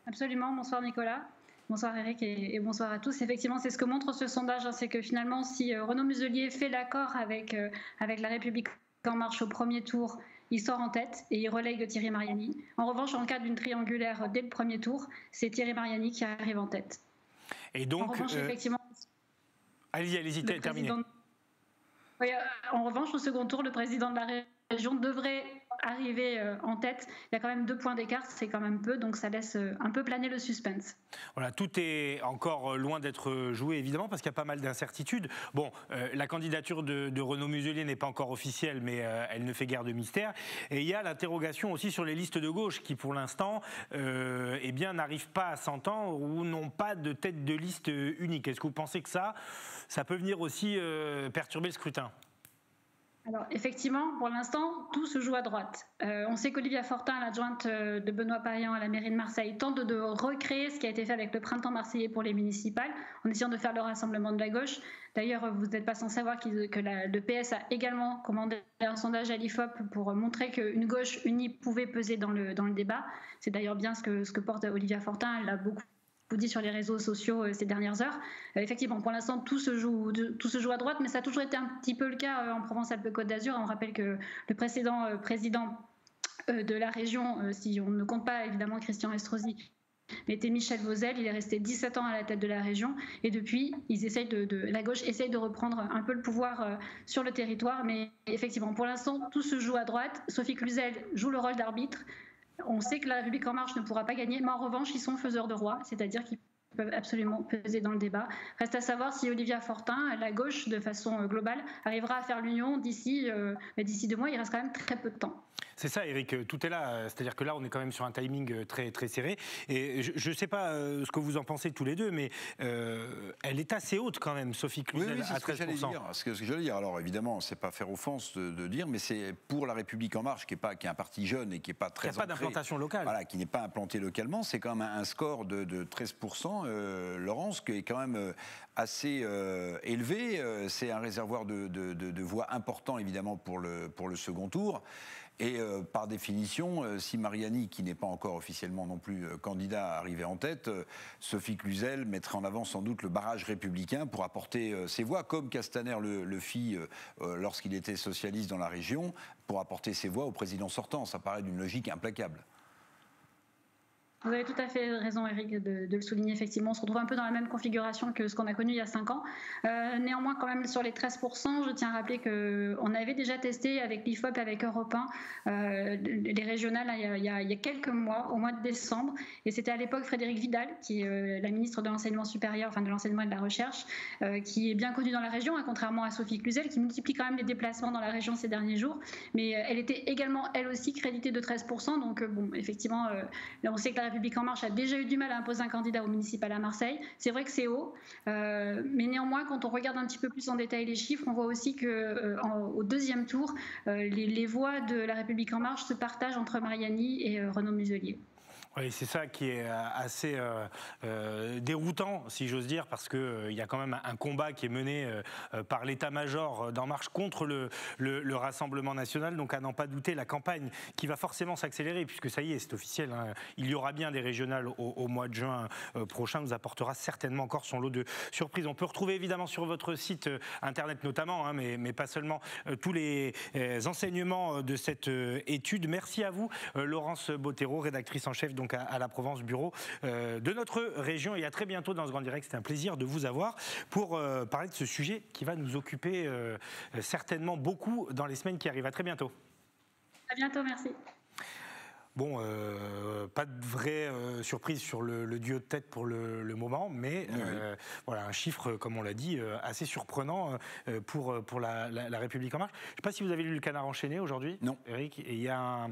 Absolument. Bonsoir Nicolas. Bonsoir Eric et bonsoir à tous. Effectivement, c'est ce que montre ce sondage, c'est que finalement, si Renaud Muselier fait l'accord avec La République En Marche au premier tour, il sort en tête et il relègue Thierry Mariani. En revanche, en cas d'une triangulaire dès le premier tour, c'est Thierry Mariani qui arrive en tête. Et donc, en revanche, effectivement, allez-y, terminez. Oui, en revanche, au second tour, le président de la région devrait arriver en tête. Il y a quand même 2 points d'écart, c'est quand même peu, donc ça laisse un peu planer le suspense. Voilà, tout est encore loin d'être joué, évidemment, parce qu'il y a pas mal d'incertitudes. Bon, la candidature de Renaud Muselier n'est pas encore officielle, mais elle ne fait guère de mystère. Et il y a l'interrogation aussi sur les listes de gauche, qui pour l'instant eh bien, n'arrivent pas à s'entendre ou n'ont pas de tête de liste unique. Est-ce que vous pensez que ça peut venir aussi perturber le scrutin ? Alors effectivement, pour l'instant, tout se joue à droite. On sait qu'Olivia Fortin, l'adjointe de Benoît Payan à la mairie de Marseille, tente de recréer ce qui a été fait avec le printemps marseillais pour les municipales, en essayant de faire le rassemblement de la gauche. D'ailleurs, vous n'êtes pas sans savoir que le PS a également commandé un sondage à l'IFOP pour montrer qu'une gauche unie pouvait peser dans le débat. C'est d'ailleurs bien ce que porte Olivia Fortin. Elle l'a beaucoup dit sur les réseaux sociaux ces dernières heures. Effectivement, pour l'instant, tout se joue à droite, mais ça a toujours été un petit peu le cas en Provence-Alpes-Côte d'Azur. On rappelle que le précédent président de la région, si on ne compte pas évidemment Christian Estrosi, mais était Michel Vauzel. Il est resté 17 ans à la tête de la région et depuis, la gauche essaye de reprendre un peu le pouvoir sur le territoire, mais effectivement, pour l'instant, tout se joue à droite. Sophie Cluzel joue le rôle d'arbitre. On sait que La République En Marche ne pourra pas gagner, mais en revanche, ils sont faiseurs de roi, c'est-à-dire qu'ils peuvent absolument peser dans le débat. Reste à savoir si Olivia Fortin, la gauche, de façon globale, arrivera à faire l'union d'ici 2 mois. Il reste quand même très peu de temps. C'est ça, Eric, tout est là. C'est-à-dire que là, on est quand même sur un timing très, très serré. Et je ne sais pas ce que vous en pensez tous les deux, mais elle est assez haute quand même, Sophie Cluzel, à 13%. C'est ce que j'allais dire. Alors évidemment, c'est pas faire offense de dire, mais c'est pour La République En Marche, qui est un parti jeune et qui n'est pas très ancré. Il n'y a pas d'implantation locale. Voilà, qui n'est pas implanté localement. C'est quand même un score de 13%, Laurence, qui est quand même assez élevé. C'est un réservoir de voix important, évidemment, pour le second tour. Et par définition, si Mariani, qui n'est pas encore officiellement non plus candidat, arrivait en tête, Sophie Cluzel mettrait en avant sans doute le barrage républicain pour apporter ses voix, comme Castaner le fit lorsqu'il était socialiste dans la région, pour apporter ses voix au président sortant. Ça paraît d'une logique implacable. Vous avez tout à fait raison, Eric, de le souligner. Effectivement, on se retrouve un peu dans la même configuration que ce qu'on a connu il y a 5 ans. Néanmoins, quand même, sur les 13%, je tiens à rappeler qu'on avait déjà testé avec l'IFOP, avec Europe 1, les régionales il y a quelques mois, au mois de décembre. Et c'était à l'époque Frédérique Vidal, qui est la ministre de l'enseignement supérieur, enfin de l'enseignement et de la recherche, qui est bien connue dans la région, contrairement à Sophie Cluzel, qui multiplie quand même les déplacements dans la région ces derniers jours. Mais elle était également, elle aussi, créditée de 13%. Donc, bon, effectivement, on sait que La République En Marche a déjà eu du mal à imposer un candidat au municipal à Marseille. C'est vrai que c'est haut, mais néanmoins, quand on regarde un petit peu plus en détail les chiffres, on voit aussi qu'au deuxième tour, les voix de La République En Marche se partagent entre Mariani et Renaud Muselier. Oui, c'est ça qui est assez déroutant, si j'ose dire, parce qu'il y a quand même un combat qui est mené par l'état-major d'En Marche contre le Rassemblement national. Donc à n'en pas douter, la campagne qui va forcément s'accélérer, puisque ça y est, c'est officiel, hein, il y aura bien des régionales au mois de juin prochain, nous apportera certainement encore son lot de surprises. On peut retrouver évidemment sur votre site internet notamment, hein, mais pas seulement, tous les enseignements de cette étude. Merci à vous, Laurence Bottero, rédactrice en chef donc à la Provence, bureau de notre région. Et à très bientôt dans ce Grand Direct. C'était un plaisir de vous avoir pour parler de ce sujet qui va nous occuper certainement beaucoup dans les semaines qui arrivent. À très bientôt. À bientôt, merci. Bon, pas de vraie surprise sur le duo de tête pour le moment, mais voilà, un chiffre, comme on l'a dit, assez surprenant pour la République En Marche. Je ne sais pas si vous avez lu le Canard enchaîné aujourd'hui. Non. Eric, et il y a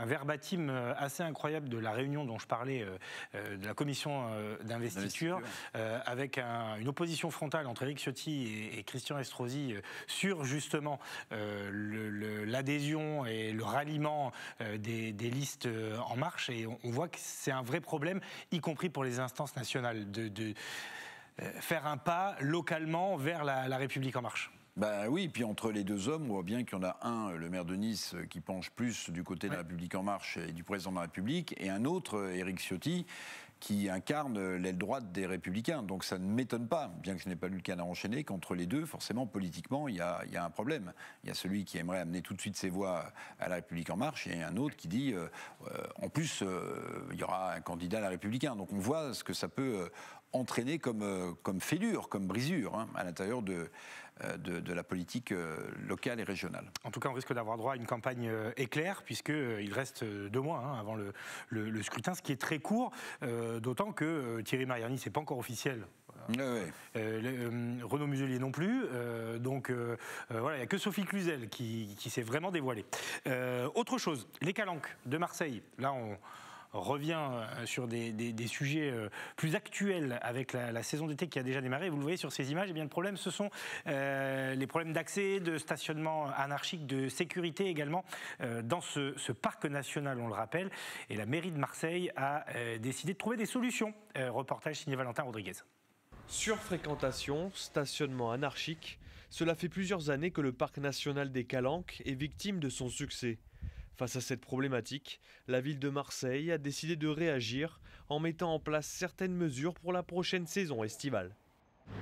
un verbatim assez incroyable de la réunion dont je parlais, de la commission d'investiture, avec une opposition frontale entre Éric Ciotti et Christian Estrosi sur justement l'adhésion et le ralliement des listes En Marche, et on voit que c'est un vrai problème, y compris pour les instances nationales, de faire un pas localement vers la République En Marche. Bah oui, puis entre les deux hommes, on voit bien qu'il y en a un, le maire de Nice, qui penche plus du côté de la République En Marche et du président de la République, et un autre, Éric Ciotti, qui incarne l'aile droite des Républicains. Donc ça ne m'étonne pas, bien que je n'ai pas lu le Canard enchaîné, qu'entre les deux, forcément, politiquement, il y a un problème. Il y a celui qui aimerait amener tout de suite ses voix à la République En Marche, et un autre qui dit, en plus, il y aura un candidat à la Républicain. Donc on voit ce que ça peut entraîner comme fêlure, comme brisure, hein, à l'intérieur de la politique locale et régionale. En tout cas, on risque d'avoir droit à une campagne éclair, puisqu'il reste 2 mois avant le scrutin, ce qui est très court, d'autant que Thierry Mariani, c'est pas encore officiel. Renaud Muselier non plus, donc voilà, il n'y a que Sophie Cluzel qui s'est vraiment dévoilée. Autre chose, les calanques de Marseille, là on revient sur des sujets plus actuels avec la saison d'été qui a déjà démarré. Vous le voyez sur ces images, et bien le problème, ce sont les problèmes d'accès, de stationnement anarchique, de sécurité également dans ce parc national, on le rappelle. Et la mairie de Marseille a décidé de trouver des solutions. Reportage signé Valentin Rodriguez. Surfréquentation, stationnement anarchique, cela fait plusieurs années que le parc national des Calanques est victime de son succès. Face à cette problématique, la ville de Marseille a décidé de réagir en mettant en place certaines mesures pour la prochaine saison estivale.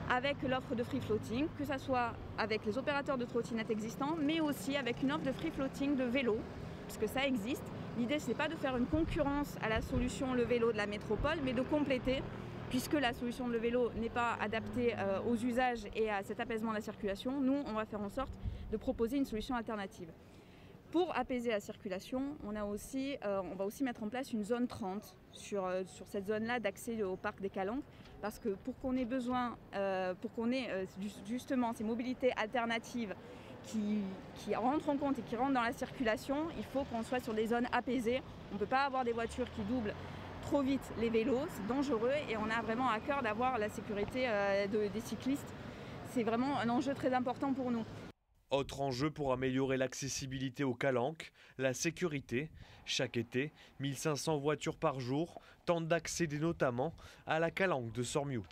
Avec l'offre de free floating, que ce soit avec les opérateurs de trottinettes existants, mais aussi avec une offre de free floating de vélo, puisque ça existe. L'idée, ce n'est pas de faire une concurrence à la solution le vélo de la métropole, mais de compléter, puisque la solution de le vélo n'est pas adaptée aux usages et à cet apaisement de la circulation. Nous, on va faire en sorte de proposer une solution alternative. Pour apaiser la circulation, on va aussi mettre en place une zone 30 sur cette zone-là d'accès au parc des Calanques, parce que pour qu'on ait justement ces mobilités alternatives qui rentrent en compte et qui rentrent dans la circulation, il faut qu'on soit sur des zones apaisées. On ne peut pas avoir des voitures qui doublent trop vite les vélos, c'est dangereux, et on a vraiment à cœur d'avoir la sécurité des cyclistes. C'est vraiment un enjeu très important pour nous. Autre enjeu pour améliorer l'accessibilité aux Calanques, la sécurité. Chaque été, 1500 voitures par jour tentent d'accéder notamment à la Calanque de Sormiou.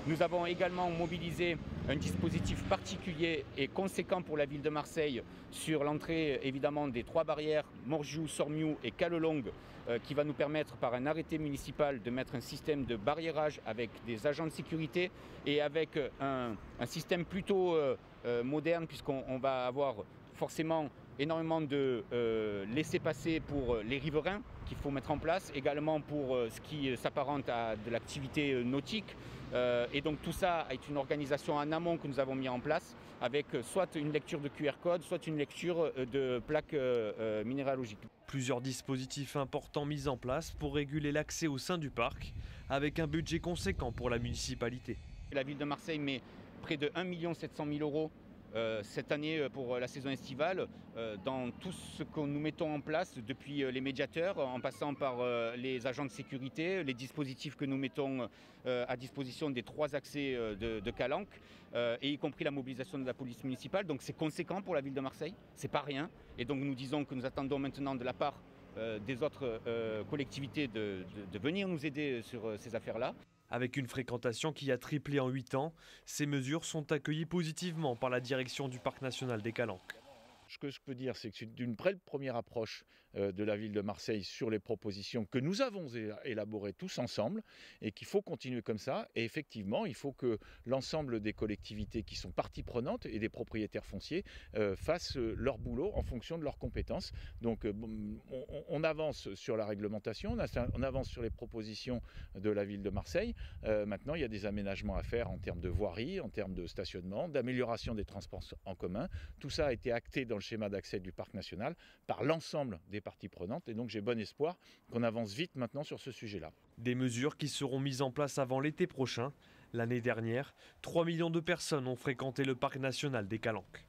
Nous avons également mobilisé un dispositif particulier et conséquent pour la ville de Marseille sur l'entrée évidemment des 3 barrières, Morgiou, Sormiou et Callelongue, qui va nous permettre par un arrêté municipal de mettre un système de barriérage avec des agents de sécurité et avec un système plutôt moderne, puisqu'on va avoir forcément énormément de laissez-passer pour les riverains qu'il faut mettre en place, également pour ce qui s'apparente à de l'activité nautique. Et donc tout ça est une organisation en amont que nous avons mis en place avec soit une lecture de QR code, soit une lecture de plaques minéralogiques. Plusieurs dispositifs importants mis en place pour réguler l'accès au sein du parc, avec un budget conséquent pour la municipalité. La ville de Marseille met près de 1 700 000 € cette année pour la saison estivale dans tout ce que nous mettons en place, depuis les médiateurs, en passant par les agents de sécurité, les dispositifs que nous mettons à disposition des 3 accès de Calanques, et y compris la mobilisation de la police municipale. Donc c'est conséquent pour la ville de Marseille, c'est pas rien. Et donc nous disons que nous attendons maintenant de la part des autres collectivités de venir nous aider sur ces affaires-là. Avec une fréquentation qui a triplé en 8 ans, ces mesures sont accueillies positivement par la direction du Parc national des Calanques. Ce que je peux dire, c'est que c'est une première approche de la ville de Marseille sur les propositions que nous avons élaborées tous ensemble et qu'il faut continuer comme ça. Et effectivement, il faut que l'ensemble des collectivités qui sont parties prenantes et des propriétaires fonciers fassent leur boulot en fonction de leurs compétences. Donc on avance sur la réglementation, on avance sur les propositions de la ville de Marseille. Maintenant, il y a des aménagements à faire en termes de voirie, en termes de stationnement, d'amélioration des transports en commun. Tout ça a été acté dans le schéma d'accès du parc national par l'ensemble des parties prenantes et donc j'ai bon espoir qu'on avance vite maintenant sur ce sujet-là. Des mesures qui seront mises en place avant l'été prochain. L'année dernière, 3 millions de personnes ont fréquenté le parc national des Calanques.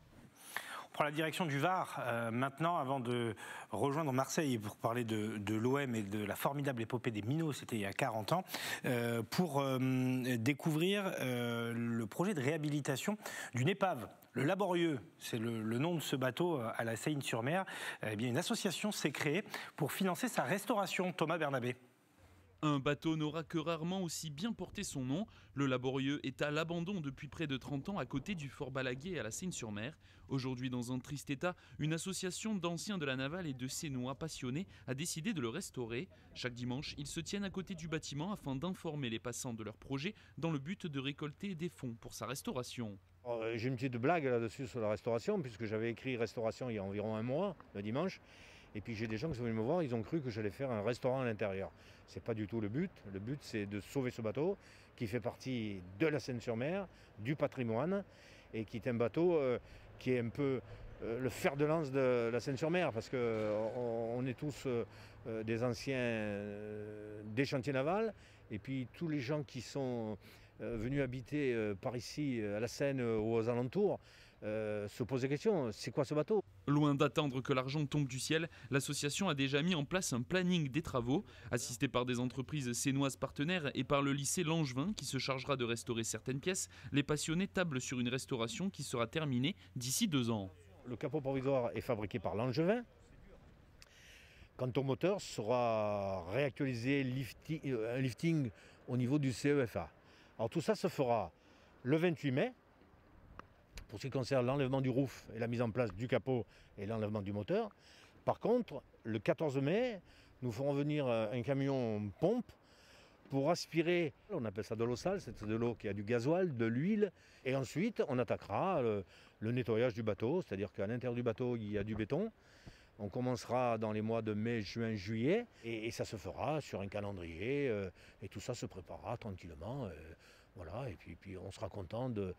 On prend la direction du Var maintenant avant de rejoindre Marseille pour parler de l'OM et de la formidable épopée des Minots, c'était il y a 40 ans, pour découvrir le projet de réhabilitation d'une épave. Le Laborieux, c'est le nom de ce bateau à la Seine-sur-Mer. Eh bien, une association s'est créée pour financer sa restauration. Thomas Bernabé. Un bateau n'aura que rarement aussi bien porté son nom. Le Laborieux est à l'abandon depuis près de 30 ans à côté du Fort Balaguet à la Seine-sur-Mer. Aujourd'hui dans un triste état, une association d'anciens de la navale et de Sénois passionnés a décidé de le restaurer. Chaque dimanche, ils se tiennent à côté du bâtiment afin d'informer les passants de leur projet dans le but de récolter des fonds pour sa restauration. J'ai une petite blague là-dessus sur la restauration, puisque j'avais écrit restauration il y a environ un mois, le dimanche. Et puis j'ai des gens qui sont venus me voir, ils ont cru que j'allais faire un restaurant à l'intérieur. C'est pas du tout le but. Le but, c'est de sauver ce bateau qui fait partie de la Seine-sur-Mer, du patrimoine, et qui est un bateau qui est un peu le fer de lance de la Seine-sur-Mer, parce qu'on est tous des anciens des chantiers navals, et puis tous les gens qui sont venus habiter par ici, à la Seine ou aux alentours, se posent des questions. C'est quoi ce bateau ? Loin d'attendre que l'argent tombe du ciel, l'association a déjà mis en place un planning des travaux, assisté par des entreprises sénoises partenaires et par le lycée Langevin qui se chargera de restaurer certaines pièces. Les passionnés tablent sur une restauration qui sera terminée d'ici 2 ans. Le capot provisoire est fabriqué par Langevin. Quant au moteur, sera réactualisé un lifting au niveau du CEFA. Alors tout ça se fera le 28 mai. Pour ce qui concerne l'enlèvement du roof et la mise en place du capot et l'enlèvement du moteur. Par contre, le 14 mai, nous ferons venir un camion pompe pour aspirer, on appelle ça de l'eau sale, c'est de l'eau qui a du gasoil, de l'huile. Et ensuite, on attaquera le nettoyage du bateau, c'est-à-dire qu'à l'intérieur du bateau, il y a du béton. On commencera dans les mois de mai, juin, juillet, et ça se fera sur un calendrier, et tout ça se préparera tranquillement. Voilà, et puis on sera content de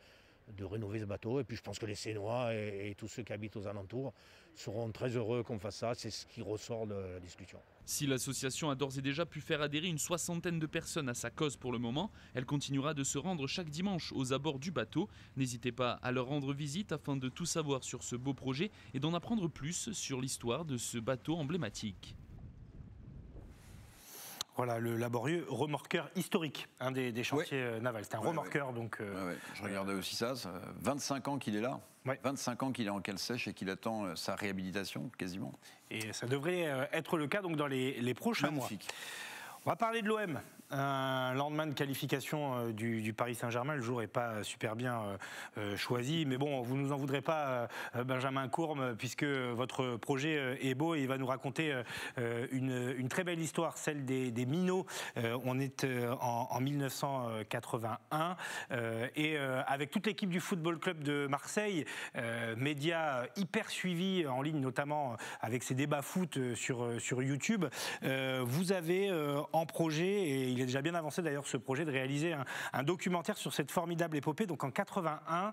rénover ce bateau. Et puis je pense que les Sénois et tous ceux qui habitent aux alentours seront très heureux qu'on fasse ça. C'est ce qui ressort de la discussion. Si l'association a d'ores et déjà pu faire adhérer une 60aine de personnes à sa cause pour le moment, elle continuera de se rendre chaque dimanche aux abords du bateau. N'hésitez pas à leur rendre visite afin de tout savoir sur ce beau projet et d'en apprendre plus sur l'histoire de ce bateau emblématique. Voilà, le Laborieux, remorqueur historique, un des chantiers navals. C'est un remorqueur, donc... Je regardais aussi ça, 25 ans qu'il est là, 25 ans qu'il est en cale sèche et qu'il attend sa réhabilitation, quasiment. Et ça devrait être le cas donc, dans les prochains mois. On va parler de l'OM. Un lendemain de qualification du Paris Saint-Germain, le jour n'est pas super bien choisi, mais bon, vous ne nous en voudrez pas, Benjamin Courme, puisque votre projet est beau et il va nous raconter une très belle histoire, celle des Minots. On est en 1981 et avec toute l'équipe du Football Club de Marseille, média hyper suivi en ligne, notamment avec ses débats foot sur YouTube, vous avez en projet, et il est déjà bien avancé d'ailleurs ce projet, de réaliser un documentaire sur cette formidable épopée. Donc en 81,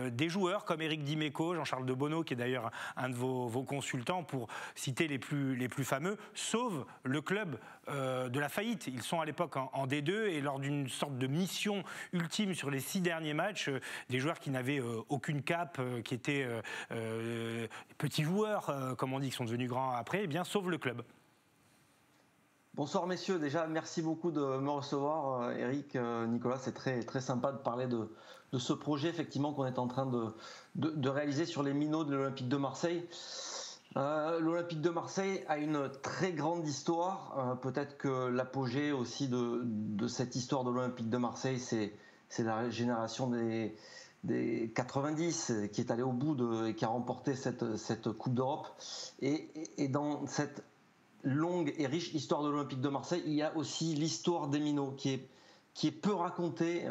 des joueurs comme Éric Dimeco, Jean-Charles Debono, qui est d'ailleurs un de vos consultants, pour citer les plus fameux, sauvent le club de la faillite. Ils sont à l'époque en D2 et lors d'une sorte de mission ultime sur les 6 derniers matchs, des joueurs qui n'avaient aucune cape, qui étaient petits joueurs, comme on dit, qui sont devenus grands après, eh bien sauvent le club. Bonsoir messieurs, déjà merci beaucoup de me recevoir, Eric, Nicolas, c'est très sympa de parler de ce projet effectivement qu'on est en train de réaliser sur les Minots de l'Olympique de Marseille. L'Olympique de Marseille a une très grande histoire. Peut-être que l'apogée aussi de cette histoire de l'Olympique de Marseille, c'est la génération des 90 qui est allée au bout et qui a remporté cette Coupe d'Europe. Et dans cette longue et riche histoire de l'Olympique de Marseille, il y a aussi l'histoire des Minots qui est peu racontée,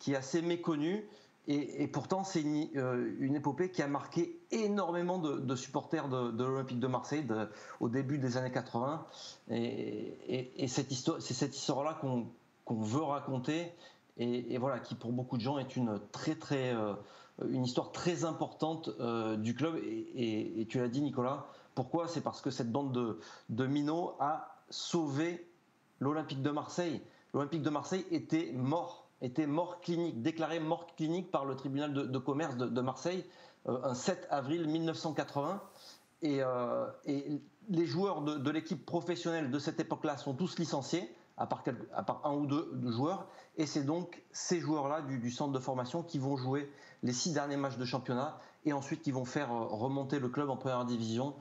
qui est assez méconnue. Et pourtant, c'est une épopée qui a marqué énormément de supporters de l'Olympique de Marseille au début des années 80. Et c'est cette histoire-là qu'on veut raconter. Et voilà, qui pour beaucoup de gens est une histoire très importante du club. Et tu l'as dit, Nicolas, pourquoi ? C'est parce que cette bande de minots a sauvé l'Olympique de Marseille. L'Olympique de Marseille était mort clinique, déclaré mort clinique par le tribunal de commerce de Marseille un 7 avril 1980. Et les joueurs de l'équipe professionnelle de cette époque-là sont tous licenciés, à part un ou deux joueurs. Et c'est donc ces joueurs-là du centre de formation qui vont jouer les 6 derniers matchs de championnat et ensuite qui vont faire remonter le club en première division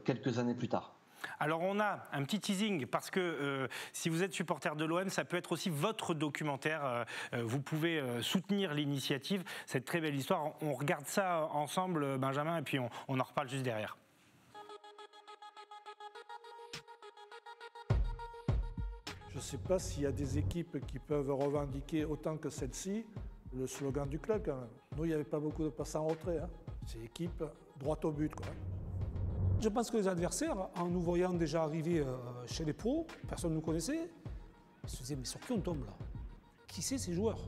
quelques années plus tard. Alors on a un petit teasing parce que si vous êtes supporter de l'OM, ça peut être aussi votre documentaire. Vous pouvez soutenir l'initiative, cette très belle histoire. On regarde ça ensemble, Benjamin, et puis on en reparle juste derrière. Je ne sais pas s'il y a des équipes qui peuvent revendiquer autant que celle-ci le slogan du club quand même. Nous, il n'y avait pas beaucoup de passes en retrait. Hein. C'est équipe droite au but, quoi. Je pense que les adversaires, en nous voyant déjà arriver chez les pros, personne ne nous connaissait, ils se disaient mais sur qui on tombe là? Qui c'est ces joueurs?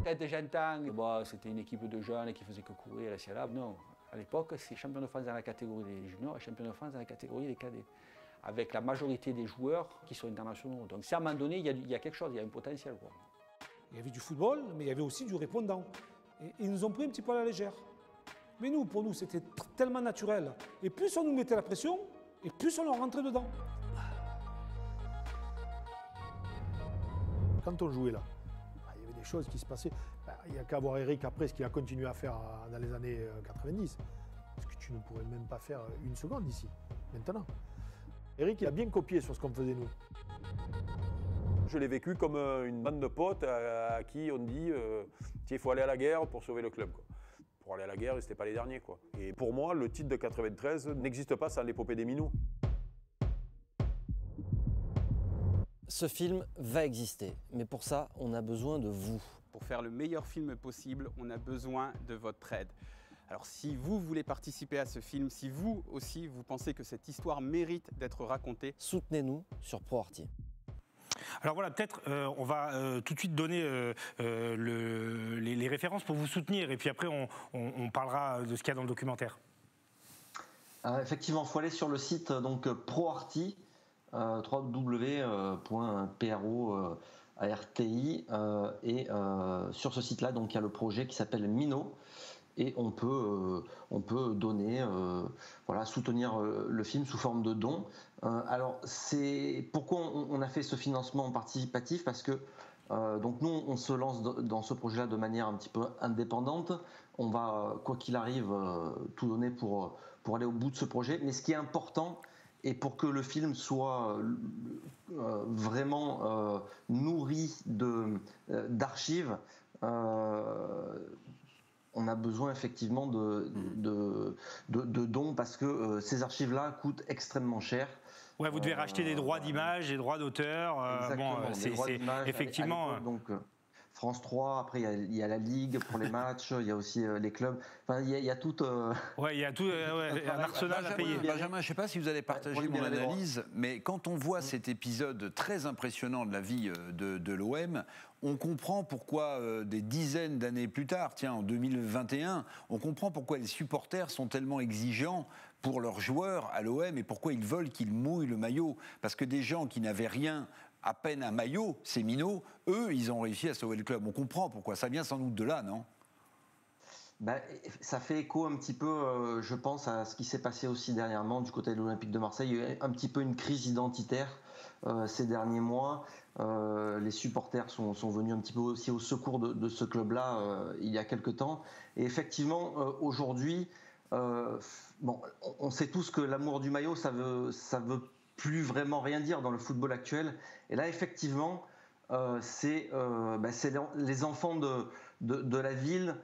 Peut-être j'entends, bon, c'était une équipe de jeunes qui faisait que courir, et là. Non, à l'époque, c'est champion de France dans la catégorie des juniors et champion de France dans la catégorie des cadets. Avec la majorité des joueurs qui sont internationaux. Donc si à un moment donné, il y a quelque chose, il y a un potentiel, quoi. Il y avait du football, mais il y avait aussi du répondant. Et ils nous ont pris un petit peu à la légère. Mais nous, pour nous, c'était tellement naturel. Et plus on nous mettait la pression, et plus on leur rentrait dedans. Quand on jouait là, il y avait des choses qui se passaient. Il n'y a qu'à voir Eric après ce qu'il a continué à faire dans les années 90. Ce que tu ne pourrais même pas faire une seconde ici, maintenant. Eric, il a bien copié sur ce qu'on faisait nous. Je l'ai vécu comme une bande de potes à qui on dit il faut aller à la guerre pour sauver le club, quoi. Pour aller à la guerre, c'était pas les derniers, quoi. Et pour moi, le titre de 93 n'existe pas sans l'épopée des minots. Ce film va exister, mais pour ça, on a besoin de vous. Pour faire le meilleur film possible, on a besoin de votre aide. Alors si vous voulez participer à ce film, si vous aussi, vous pensez que cette histoire mérite d'être racontée, soutenez-nous sur ProArty. Alors voilà, peut-être on va tout de suite donner les références pour vous soutenir et puis après on parlera de ce qu'il y a dans le documentaire. Effectivement, il faut aller sur le site donc ProArty, www.pro.arti et sur ce site-là, donc il y a le projet qui s'appelle Minots. Et on peut donner, soutenir le film sous forme de dons. Alors, c'est pourquoi on a fait ce financement participatif, parce que donc nous, on se lance dans ce projet-là de manière un petit peu indépendante. On va, quoi qu'il arrive, tout donner pour aller au bout de ce projet. Mais ce qui est important, et pour que le film soit vraiment nourri d'archives, on a besoin effectivement de dons parce que ces archives-là coûtent extrêmement cher. Ouais, vous devez racheter des droits d'image, des droits d'auteur. Des droits d'image, effectivement. À donc France 3, après il y a la Ligue pour les matchs, il y a aussi les clubs. Enfin, il y a tout. Ouais, il y a tout un arsenal à payer. Benjamin, je ne sais pas si vous allez partager mon analyse, mais quand on voit cet épisode très impressionnant de la vie de l'OM, on comprend pourquoi des dizaines d'années plus tard, en 2021, on comprend pourquoi les supporters sont tellement exigeants pour leurs joueurs à l'OM et pourquoi ils veulent qu'ils mouillent le maillot. Parce que des gens qui n'avaient rien, à peine un maillot, ces minots, eux, ils ont réussi à sauver le club. On comprend pourquoi. Ça vient sans doute de là, non ? Ça fait écho un petit peu, je pense, à ce qui s'est passé aussi dernièrement du côté de l'Olympique de Marseille. Il y a eu un petit peu une crise identitaire ces derniers mois. Les supporters sont venus un petit peu aussi au secours de ce club-là il y a quelque temps. Et effectivement, aujourd'hui, bon, on sait tous que l'amour du maillot, ça veut plus vraiment rien dire dans le football actuel. Et là, effectivement, c'est les enfants de la ville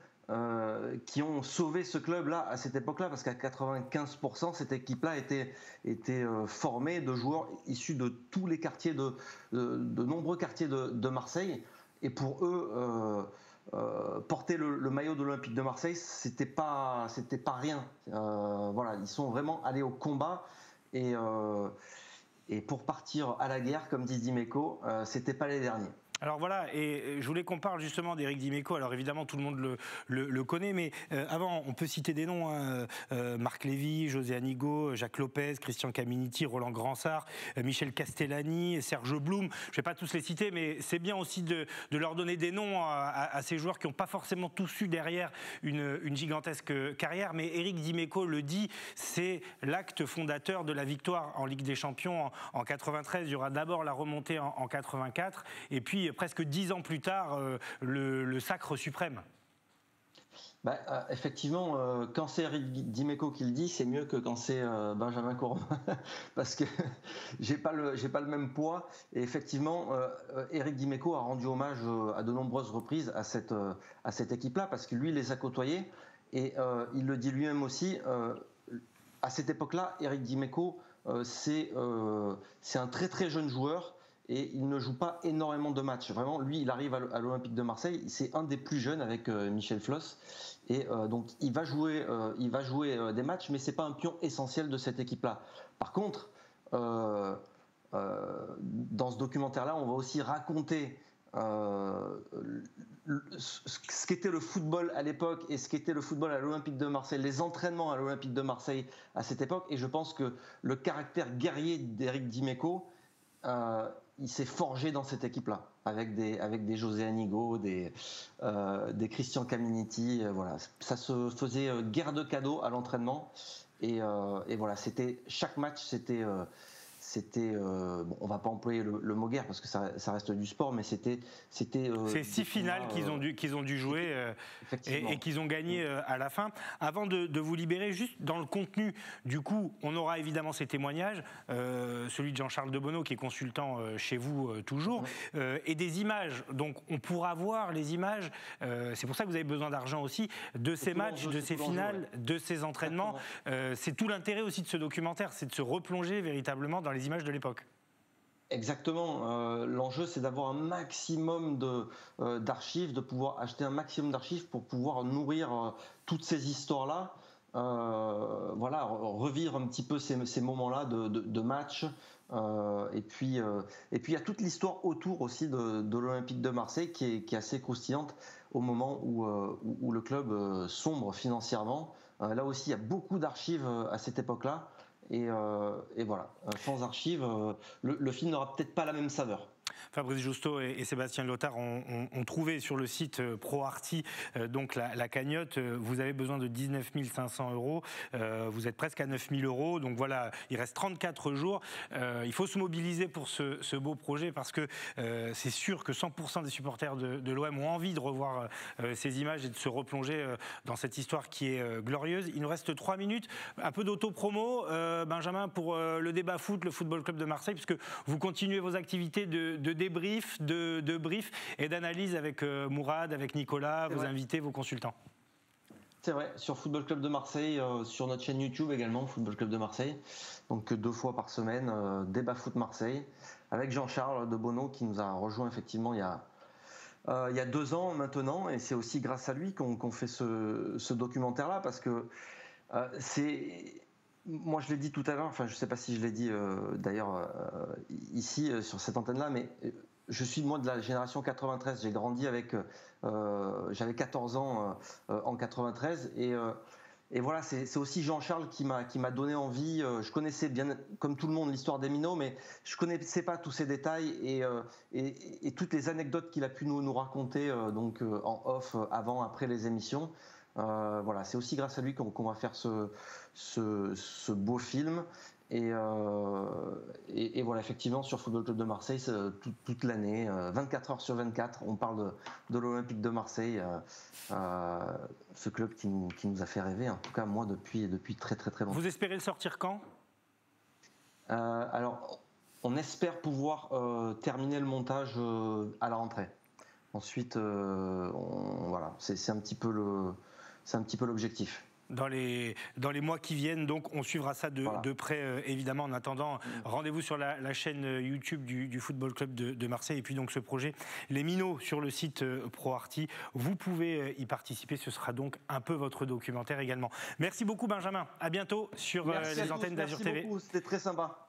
qui ont sauvé ce club-là à cette époque-là, parce qu'à 95%, cette équipe-là était formée de joueurs issus de tous les quartiers, de nombreux quartiers de Marseille. Et pour eux, porter le maillot de l'Olympique de Marseille, c'était pas rien. Voilà, ils sont vraiment allés au combat et pour partir à la guerre, comme dit Dimeco, c'était pas les derniers. Alors voilà, et je voulais qu'on parle justement d'Éric Dimeco. Alors évidemment, tout le monde le connaît, mais avant, on peut citer des noms, hein. Marc Lévy, José Anigo, Jacques Lopez, Christian Caminiti, Roland Gransart, Michel Castellani, Serge Blum. Je ne vais pas tous les citer, mais c'est bien aussi de leur donner des noms à ces joueurs qui n'ont pas forcément tous eu derrière une gigantesque carrière. Mais Éric Dimeco le dit, c'est l'acte fondateur de la victoire en Ligue des Champions en 93. Il y aura d'abord la remontée en 84, et puis presque 10 ans plus tard, le sacre suprême. Effectivement, quand c'est Éric Dimeco qui le dit, c'est mieux que quand c'est Benjamin Courmin, parce que j'ai pas le même poids. Et effectivement, Éric Dimeco a rendu hommage à de nombreuses reprises à cette équipe-là, parce que lui, il les a côtoyés. Et il le dit lui-même aussi, à cette époque-là, Éric Dimeco, c'est un très très jeune joueur. Et il ne joue pas énormément de matchs. Vraiment, lui, il arrive à l'Olympique de Marseille. C'est un des plus jeunes avec Michel Floss. Et donc, il va jouer des matchs, mais ce n'est pas un pion essentiel de cette équipe-là. Par contre, dans ce documentaire-là, on va aussi raconter ce qu'était le football à l'époque et ce qu'était le football à l'Olympique de Marseille, les entraînements à l'Olympique de Marseille à cette époque. Et je pense que le caractère guerrier d'Éric Dimeco, il s'est forgé dans cette équipe-là, avec des José Anigo, des Christian Caminiti. Voilà. Ça se faisait guerre de cadeaux à l'entraînement. Et voilà, chaque match, c'était bon, on va pas employer le mot guerre parce que ça reste du sport, mais c'était c'est 6 finales qu'ils ont dû jouer et qu'ils ont gagné à la fin. Avant de vous libérer, juste dans le contenu, du coup, on aura évidemment ces témoignages, celui de Jean-Charles Debonneau qui est consultant chez vous toujours, et des images. Donc on pourra voir les images. C'est pour ça que vous avez besoin d'argent aussi de ces matchs, de ces finales, de ces entraînements. C'est tout l'intérêt aussi de ce documentaire, c'est de se replonger véritablement dans les images de l'époque. Exactement. L'enjeu, c'est d'avoir un maximum d'archives, de pouvoir acheter un maximum d'archives pour pouvoir nourrir toutes ces histoires-là. Voilà, revivre un petit peu ces moments-là de match. Et puis il y a toute l'histoire autour aussi de l'Olympique de Marseille qui est assez croustillante au moment où le club sombre financièrement. Là aussi, il y a beaucoup d'archives à cette époque-là. Et voilà, sans archives, le film n'aura peut-être pas la même saveur. Fabrice Justo et Sébastien Lothar ont trouvé sur le site ProArty donc la cagnotte. Vous avez besoin de 19 500 €. Vous êtes presque à 9 000 €. Donc voilà, il reste 34 jours. Il faut se mobiliser pour ce beau projet parce que c'est sûr que 100% des supporters de l'OM ont envie de revoir ces images et de se replonger dans cette histoire qui est glorieuse. Il nous reste 3 minutes. Un peu d'auto-promo, Benjamin, pour le débat foot, le Football Club de Marseille, puisque vous continuez vos activités de débrief, de brief et d'analyse avec Mourad, avec Nicolas, vos invités, vos consultants. C'est vrai, sur Football Club de Marseille, sur notre chaîne YouTube également, Football Club de Marseille, donc 2 fois par semaine, débat foot Marseille, avec Jean-Charles Debonneau qui nous a rejoint effectivement il y a 2 ans maintenant, et c'est aussi grâce à lui qu'on fait ce documentaire-là, parce que moi je l'ai dit tout à l'heure, enfin je ne sais pas si je l'ai dit d'ailleurs ici sur cette antenne-là, mais je suis moi de la génération 93, j'ai grandi avec, j'avais 14 ans en 93, et voilà, c'est aussi Jean-Charles qui m'a donné envie. Je connaissais bien, comme tout le monde, l'histoire des minots, mais je connaissais pas tous ces détails et toutes les anecdotes qu'il a pu nous raconter donc en off, avant, après les émissions. Voilà, c'est aussi grâce à lui qu'on va faire ce beau film. Et voilà, effectivement, sur Football Club de Marseille, toute l'année, 24 heures sur 24, on parle de l'Olympique de Marseille, ce club qui nous a fait rêver, en tout cas moi, depuis très très très longtemps. Vous espérez le sortir quand ? Alors, on espère pouvoir terminer le montage à la rentrée. Ensuite, voilà, c'est un petit peu l'objectif. Dans les mois qui viennent, donc on suivra ça de près, évidemment. En attendant, rendez-vous sur la chaîne YouTube du Football Club de Marseille. Et puis donc ce projet, Les Minots, sur le site ProArty. Vous pouvez y participer, ce sera donc un peu votre documentaire également. Merci beaucoup Benjamin, à bientôt sur les antennes d'Azur TV. Merci beaucoup, c'était très sympa.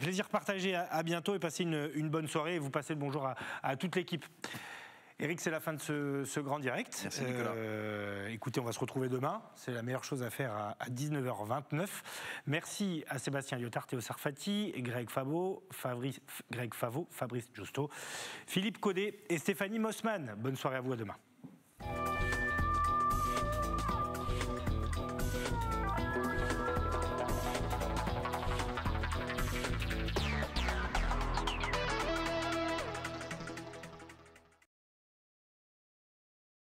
Plaisir partagé, à bientôt et passez une bonne soirée. Et vous passez le bonjour à toute l'équipe. Eric, c'est la fin de ce grand direct. Merci Nicolas. Écoutez, on va se retrouver demain. C'est la meilleure chose à faire à 19h29. Merci à Sébastien Lyotard, Théo Sarfati, Greg Favot, Fabrice Giusto, Philippe Caudet et Stéphanie Mossman. Bonne soirée à vous, à demain.